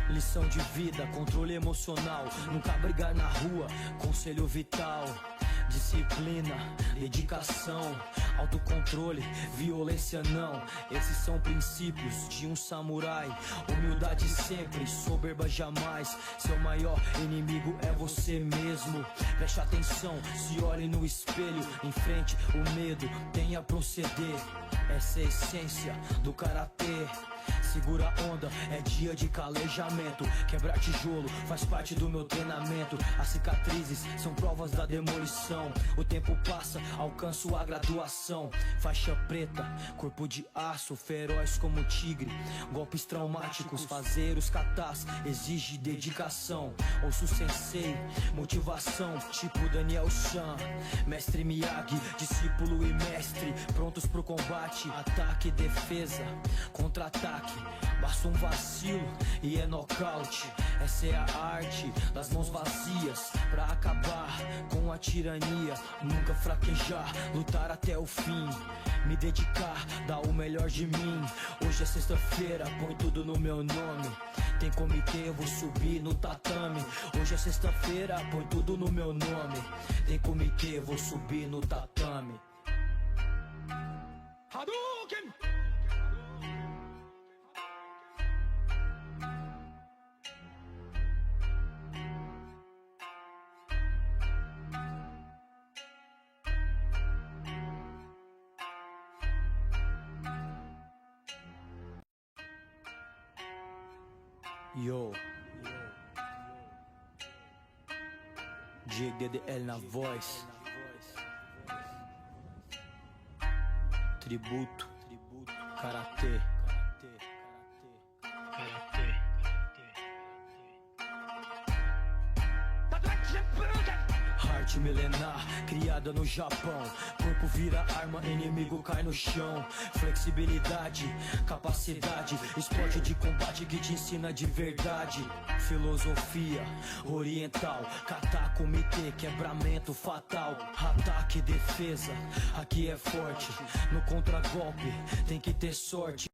A: Lição de vida, controle emocional, nunca brigar na rua, conselho vital. Disciplina, dedicação, autocontrole, violência não. Esses são princípios de um samurai. Humildade sempre, soberba jamais. Seu maior inimigo é você mesmo. Preste atenção, se olhe no espelho. Enfrente o medo, tenha a proceder. Essa é a essência do karatê. Segura a onda, é dia de calejamento. Quebrar tijolo faz parte do meu treinamento. As cicatrizes são provas da demolição. O tempo passa, alcanço a graduação. Faixa preta, corpo de aço, feroz como tigre. Golpes traumáticos, fazer os katas exige dedicação. Ouço sensei, motivação, tipo Daniel San. Mestre Miyagi, discípulo e mestre, prontos pro combate. Ataque, defesa, contra-ataque. Basta um vacilo e é nocaute. Essa é a arte das mãos vazias, pra acabar com a tirania. Nunca fraquejar, lutar até o fim. Me dedicar, dar o melhor de mim. Hoje é sexta-feira, põe tudo no meu nome. Tem comitê, eu vou subir no tatame. Hoje é sexta-feira, põe tudo no meu nome. Tem comitê, eu vou subir no tatame. Hadouken! Yo, Diego DDL na voz. Tributo, karatê. Arte milenar, criada no Japão. Corpo vira arma, inimigo cai no chão. Flexibilidade, capacidade, esporte de combate que te ensina de verdade. Filosofia oriental, kata, comitê, quebramento fatal. Ataque, defesa, aqui é forte. No contragolpe tem que ter sorte.